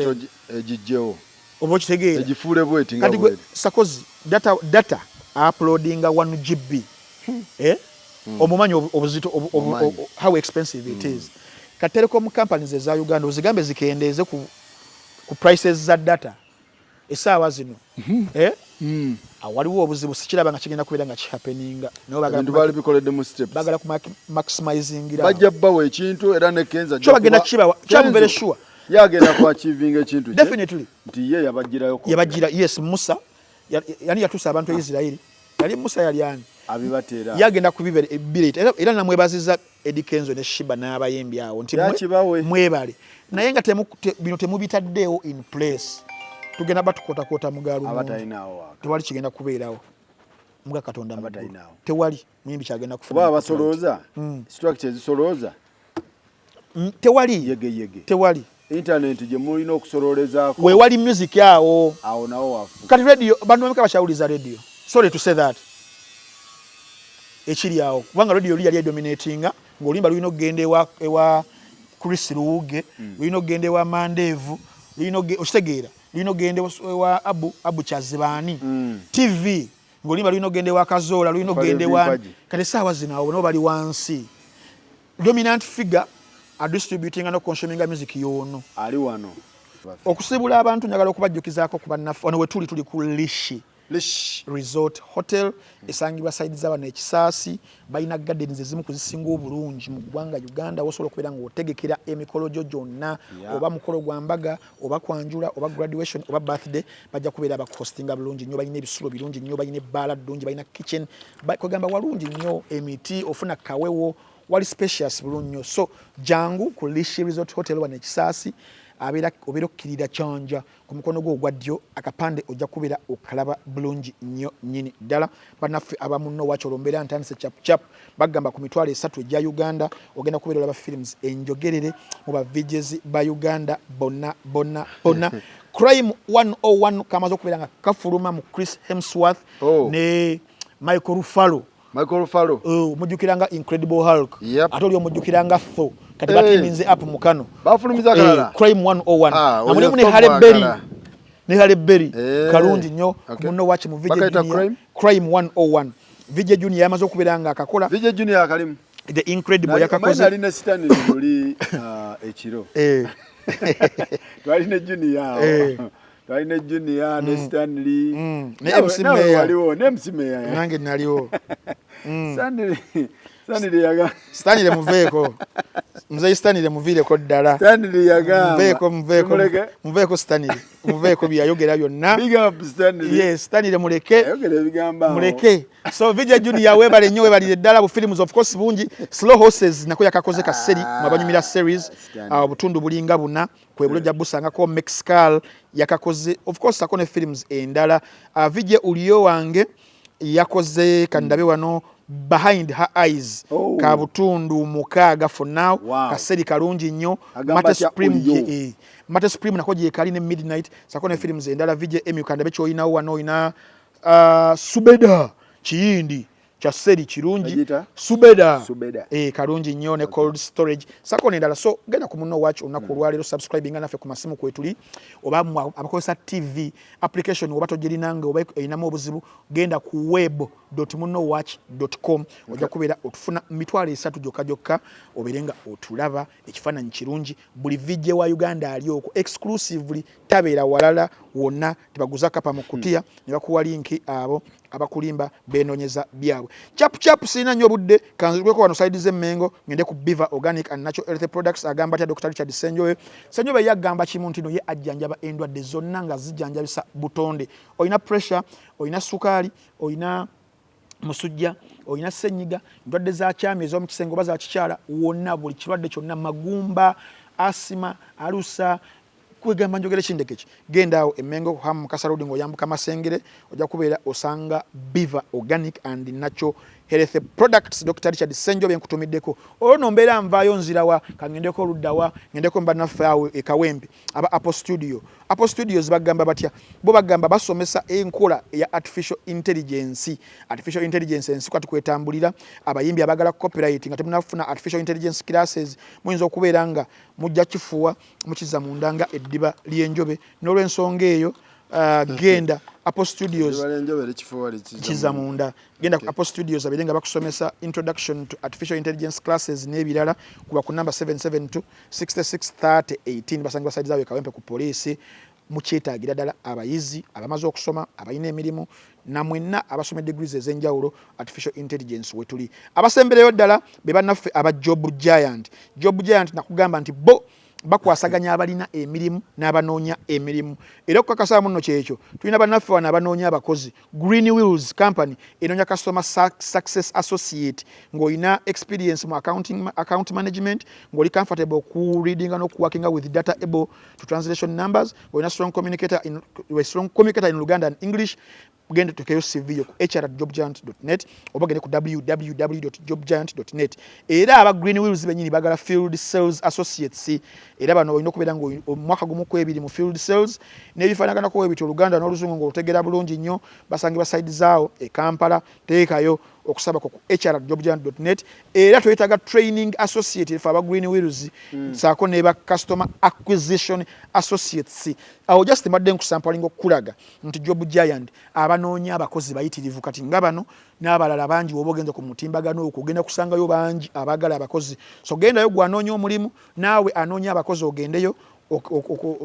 ejijjewo oba okitegeera egifuule bweti nga bweti sakozi data uploading 1 GB omumanyi obuzito how expensive it is ka telecom companies eza Uganda ozigambe zikendeeze ku prices za data essaawa zino waliwo obuzibu sikiraba nga kigenda kubeera nga kihappeninga bali bikoledde mu steps bagala ku maximizing bajja bbawa ekintu era ne Kenza kyo bagenda kibawa kyamuvere sure yagenda ku achieving ekintu definitely nti ye yabagirayo yes Musa yani yatusa abantu e Israeli yali Musa yali ani abibateera yagenda kubibireta era namwebaziza Eddie Kenzo ne Shiba n'abayembi awo nti mwebale naye nga bino temubitaddeewo in place tugenda batukotakota mugalu abatayinaawo tewali kigenda kubeerawo mga Katonda abatayinaawo tewali muyimbi kyagenda kufuna baba basolooza structures zisolooza tewali yege tewali internet gye mulina okusoloolezaako wewali music awo nawo wafu kati radio bantu bameka bakyawuliza radio sorry to say that ekiri awo kubanga radio yali dominatinga ng'olimba lulina okugenda ewa Chris Luuge lino gende wa Mandevu lino okitegeera lino gende wa Abu Chazibani TV ngolimba lino gende wa Kazola lino gende wa kale sawa zinawo no bali wansi dominant figure are distributing and consuming music yono ali wano okusibula abantu njagala okubajjukizaako kuba naffe ono wetuli tuli ku Lishi Resort Hotel esangibwa side za bano ekisaasi balina gardens ezimu kuzisinga obulungi mu ggwanga Uganda wosobola okubeera ng'otegekera emikolo gyo gyonna oba mukolo gwa mbaga oba kwanjula oba graduation oba birthday bajja kubeera bakuhostinga bulungi nnyo balina ebisulo birungi nnyo balina ebbaala ddungi balina kitchen kugamba walungi nnyo emiti ofuna kawewo wali spacious bulungi nnyo so jangu ku Lishi Resort Hotel wano ekisaasi obeera okkirira kyanja ku mukono gwo ogwa ddyo akapande ojja kubeera okalaba bulungi nnyo nnyini ddala bannaffe abamu nno wakyolwo mbeera ntandise cap bagamba ku mitwalo 3 egya Uganda ogenda kubeera olaba films enjogerere mu bavijezi ba Uganda bonna Crime 101 kamaze okubeera nga kafuluma mu Chris Hemsworth ne Michael Ruffalo mujjukiranga Incredible Hulk ate oli omujjukiranga Thor kati batiminze up mukano bafulumiza kalala Crime 101 namulimu ne Halle Berry kalungi nnyo muno wachi mu video Crime 101 video junior yamaze okubeera nga akakola video junior akalimu the Incredible yakakoze alina Stanley oli ekiro twalina junior ne Stanley ne MC Meya nange naliwo Stanley muveeko mzee Stanley muviireko ddala Stanley yagamba muveeko Stanley muveeko byayogera byonna big up Stanley yes Stanley muleke bigamba so video junior webale nnyo webalire ddala bu films of course bungi Slow Horses nako yakakoze ka seri mabanyumira series obutundu bulinga buna kwebulojja busangako Mexical yakakoze of course akone films endala video uliyo wange yakoze kandabe wano Behind Her Eyes ka butundu mukaaga for now kaseri kalungi nnyo Mate Supreme nako je kali ne Midnight sakone films endala video emi kandabe choyina wano ina Subeda Chiyindi cha seri kirungi Subeda kalungi nnyo ne Cold Storage sakone endala so genda ku muno watch onaku lwalero subscribing nafe ku masimu kwetuli oba abakozesa TV application oba togirinanga oba inamu obuzibu genda ku web.munowatch.com ojja kubeera otufuna mitwalo 3 jokka oberenga otulaba ekifaananyi kirungi buli video wa Uganda alioko exclusively tabeera walala wonna tebaguza kapa mu kutiya ne bakuwa linki abo abakulimba benonyeza byabwe chap sina nnyo budde kanzulweko wano side z'emmengo ngende ku Beaver Organic and Natural Health Products agamba tya Dr. Richard Senjobe yagamba kimuntu ino ye ajjanjaba endwadde zonna nga zijjanjabisa butonde oyina pressure oyina sukali oyina musujja oyina senyiga ndwadde za kyami ez'omukisenge oba za kikyala wonna buli kirwadde kyonna magumba asima alusa kwegamba njogere kindekeki genda awo emmengo hamu kasarudi ngoyambuka masengere ojja kubeera osanga Beaver Organic and Natural Health Products Dr. Richard Senjobe nkutumiddeko olwo mbeera nvaayo nzirawa kangendeko oluddawa ngendeko mbannaffe awo ekawempe aba Apple Studios bagamba batya bo bagamba basomesa enkola ya artificial intelligence ensi kwati kwetambulira abayimbi abagala copyright nga temunafuna artificial intelligence classes muyinza okubeera nga mujja kifuwa mukiza mundanga eddiba ly'enjobe n'olw'ensonga eyo genda Apple Studios Chizamunda genda ku Apple Studios aberenga bakusomesa introduction to artificial intelligence classes n'ebirala kuba ku number 772-6630-18 basangibwa side zawe kawempe ku police mukyetaagira ddala abayizi abamaze okusoma abalina emirimu namwenna abasoma degrees ez'enjawulo artificial intelligence wetuli abasembereyo ddala be bannaffe aba Job Giant nakugamba nti bo bakwasaganya abalina emirimu n'abanoonya emirimu era okukakasa muno kyekyo tulina bannaffe wano abanoonya abakozi Green Wheels Company enoonya customer success associate ng'olina experience mu account management ng'oli comfortable ku reading n'okuworkinga with data able to translation numbers ng'olina strong communicator in Luganda and English genda tukeyo CV yo ku hr@jobgiant.net oba gende ku www.jobgiant.net era aba Green Wheels benyini bagala field sales associates era bano olina okubeera nga omwaka gumu ku ebiri mu field sales n'ebifaanaganako ebito Oluganda n'Oluzungu ng'olutegera bulungi nnyo basangibwa side zaawo e Kampala teekayo okusaba ku hr@jobgiant.net era twetaaga training associate for Green Wheels saako ne ba customer acquisition associates awo just madde nkusampalinga okulaga nti Job Giant abanoonya abakozi bayitirivu kati nga bano n'abalala bangi woba ogenze ku mutimbagano okugenda kusangayo bangi abagala abakozi so gendayo gwanoonya omulimu naawe anoonya abakozi ogendeyo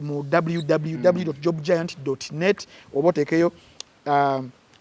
mu www.jobgiant.net oba oteekeyo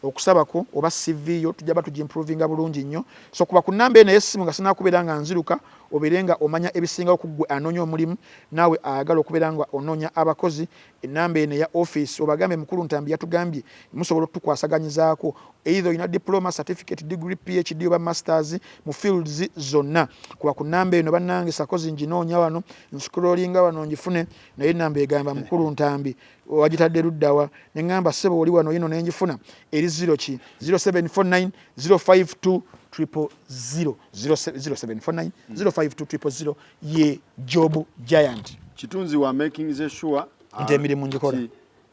okusabako oba CV yo tujja batugimprovinga bulungi nnyo so kuba ku namba eno y'essimu nga sinaakubeera nga nziruka obeerenga omanya ebisingawo ku ggwe anoonya omulimu naawe ayagala okubeera nga onoonya abakozi enamba eno eya office obagambe mukulu Ntambi yatugambye musobola okutukwasaganyizaako either olina diploma certificate degree PhD oba masters mu fields zonna kuba ku namba eno bannange sakozi nginoonya wano nscrollinga wano ngifune naye namba egamba mukulu Ntambi wagitadde luddawa ne ngamba ssebo oli wano yino nenjifuna eri 0749 052 0749 052 ye Job Giant kitunzi wa making sure nti emirimu ngikola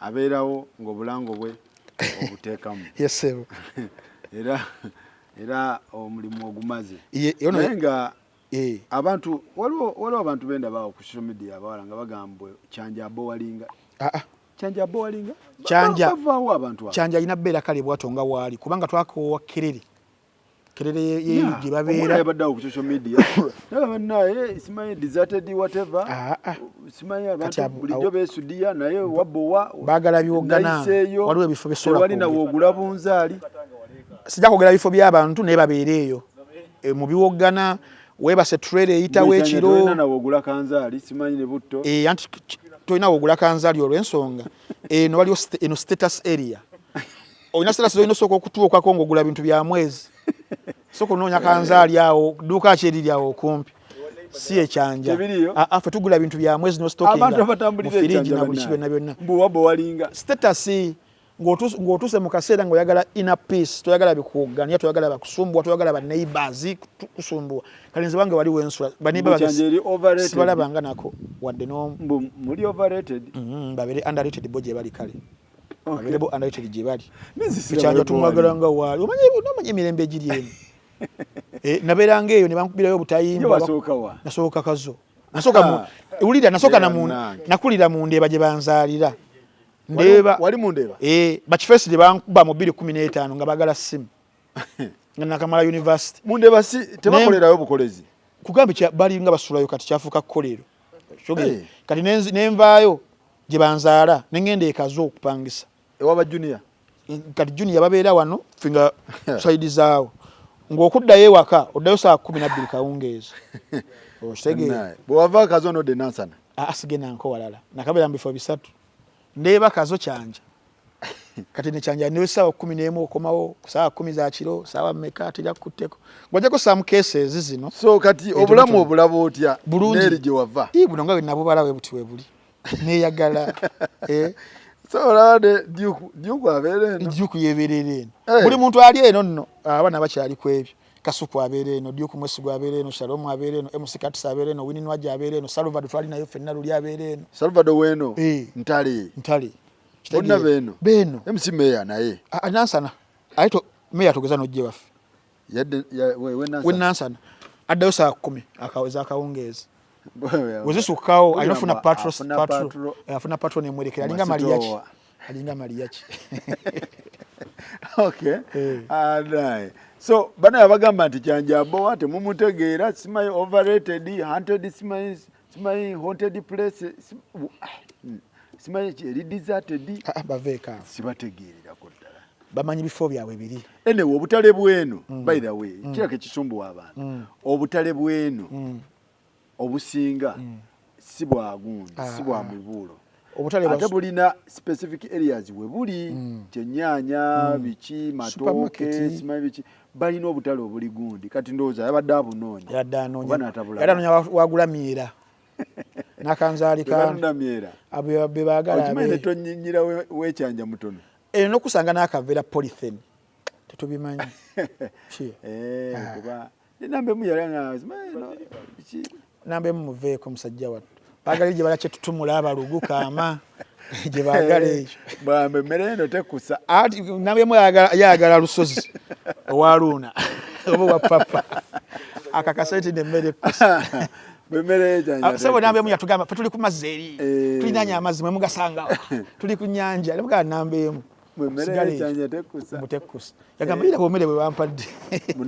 abeerawo ng'obulango bwe obuteekamu yes sir era omulimu ogumaze naye nga abantu waliwo abantu benda bawo ku social media abawala nga bagambwe Kyanjabo walinga Kyanjabo walinga bavaawo abantu Kyanja alina bbeera kale bwatonga waali kubanga twakoowa Kerere gye babeera yabaddewo ku social media naye simanyi deserted whatever simanyi abantu bulijjo beesudiya naye wabbowa baagala byogana waliwo ebifo besobola walina woogula bunzaali sijja kwogera bifo by'abantu naye babeera eyo mu biwogana weebase trailer eyitawo ekiro nawoogula kanzaali simanyi ne butto anti tolina woogula kanzaali olw'ensonga eno waliwo eno status area olina status olina osooka okutuukako ng'ogula bintu bya mwezi soko noonya kanzaali awo dduuka ki eriri awo okumpi si Ekyanja ffe tugula bintu bya mwezi nostokinga mu firiji na buli kibyonna byonna mbuwabbo walinga status ng'otuuse mu kaseera ng'oyagala inner peace toyagala bikuwoganya toyagala bakusumbwa toyagala ba neighbors kusumbwa kale nze bange waliwo ensula sibalabanga nako wadde muli overrated babere underrated bo gye bali kale babere bo underrated gye bali Ekyanja tumwagala nga waali omanyi emirembe egiri eno nabeeranga eyo ne bankubirayo obutayimba nasooka kazo wulira nasooka nakulira mu Ndeeba gye banzaalira Ndeeba wali mu Ndeeba bakifeesi gye bankuba mu 2015 nga bagala simu nga nakamala university mu Ndeeba tebakolerayo bukolezi kugambe bali nga basulayo kati kyafuuka kkolero kati nenvaayo gye banzaala ne ngenda ekazo okupangisa ewaba junior kati junior babeera wano finga side zaawo ng'okuddayo ewaka oddayo saa 12 kawungeezi otegee bw'owava kazo nodde nansana asigenda nko walala nakabeera mu bifo bisatu Ndeeba kazo Kyanja kati ne Kyanja ne saa 11 okomawo saa 10 za kiro saa mmeka tejja kukutteko ng'ojjako some cases zino so kati obulamu obulaba otya neeri gye wava buno nga nabo balawe buti we buli neeyagala so olabade Duke abeera eno Duke yeebeerera eno buli muntu ali eno nno abaana bakyali ku ebyo Kasuku abeera eno Duke Mwesigwa abeera eno Shalom abeera eno MC Katisa abeera eno Winnie Nwajja abeera eno Salvador twali nayo ffenna luli abeera eno Salvador weno ntale bonna beeno MC Meya naye nansana ayito Meya tugeza n'ojje waffe we nansana addayo saa 10 akaweza akawungeezi wezisukawo alifuna afuna patron emwerekera alinga Mariachi okay so bana yabagamba nti Kyanjabo ate mumutegeera simanyi overrated haunted simanyi haunted place simanyi eri deserted baveeka sibategeerera ddala bamanyi bifo byabwe biri enewe obutale bweno by the way kirako ekisumbuwa abantu obutale bweno obusinga si bwagundi si bwa mibuulo ate bulina specific areas we buli kyennyanya biki matooke simanyi biki balina obutale obuli gundi kati ndowooza yabadde abunoonya era nonya wagula miera nakanzaali kanamyera abe baagala okimanyi ne tonyinyira wekyanja mutono n'okusanga n'akaveera polythene tetubimanyi kuba nambe muyalanga nambe muveeko musajja wattu baagala gye bala kyetutumula abalugu kaama gye baagala ekyo bambe mmere eno tekusa ati nambe yagala lusozi owaluuna oba wa papa akakaseti n'emmere ekkusa bwemmere ejanja sebo nambeemu yatugamba tuli ku mazzi eri tulinanya amazzi mwe mugasangawa tuli ku nnyanja nemugaa nambeemu bwemmere ejanja tekkusa mutekkusa yagamba ira bwomere bwe bampadde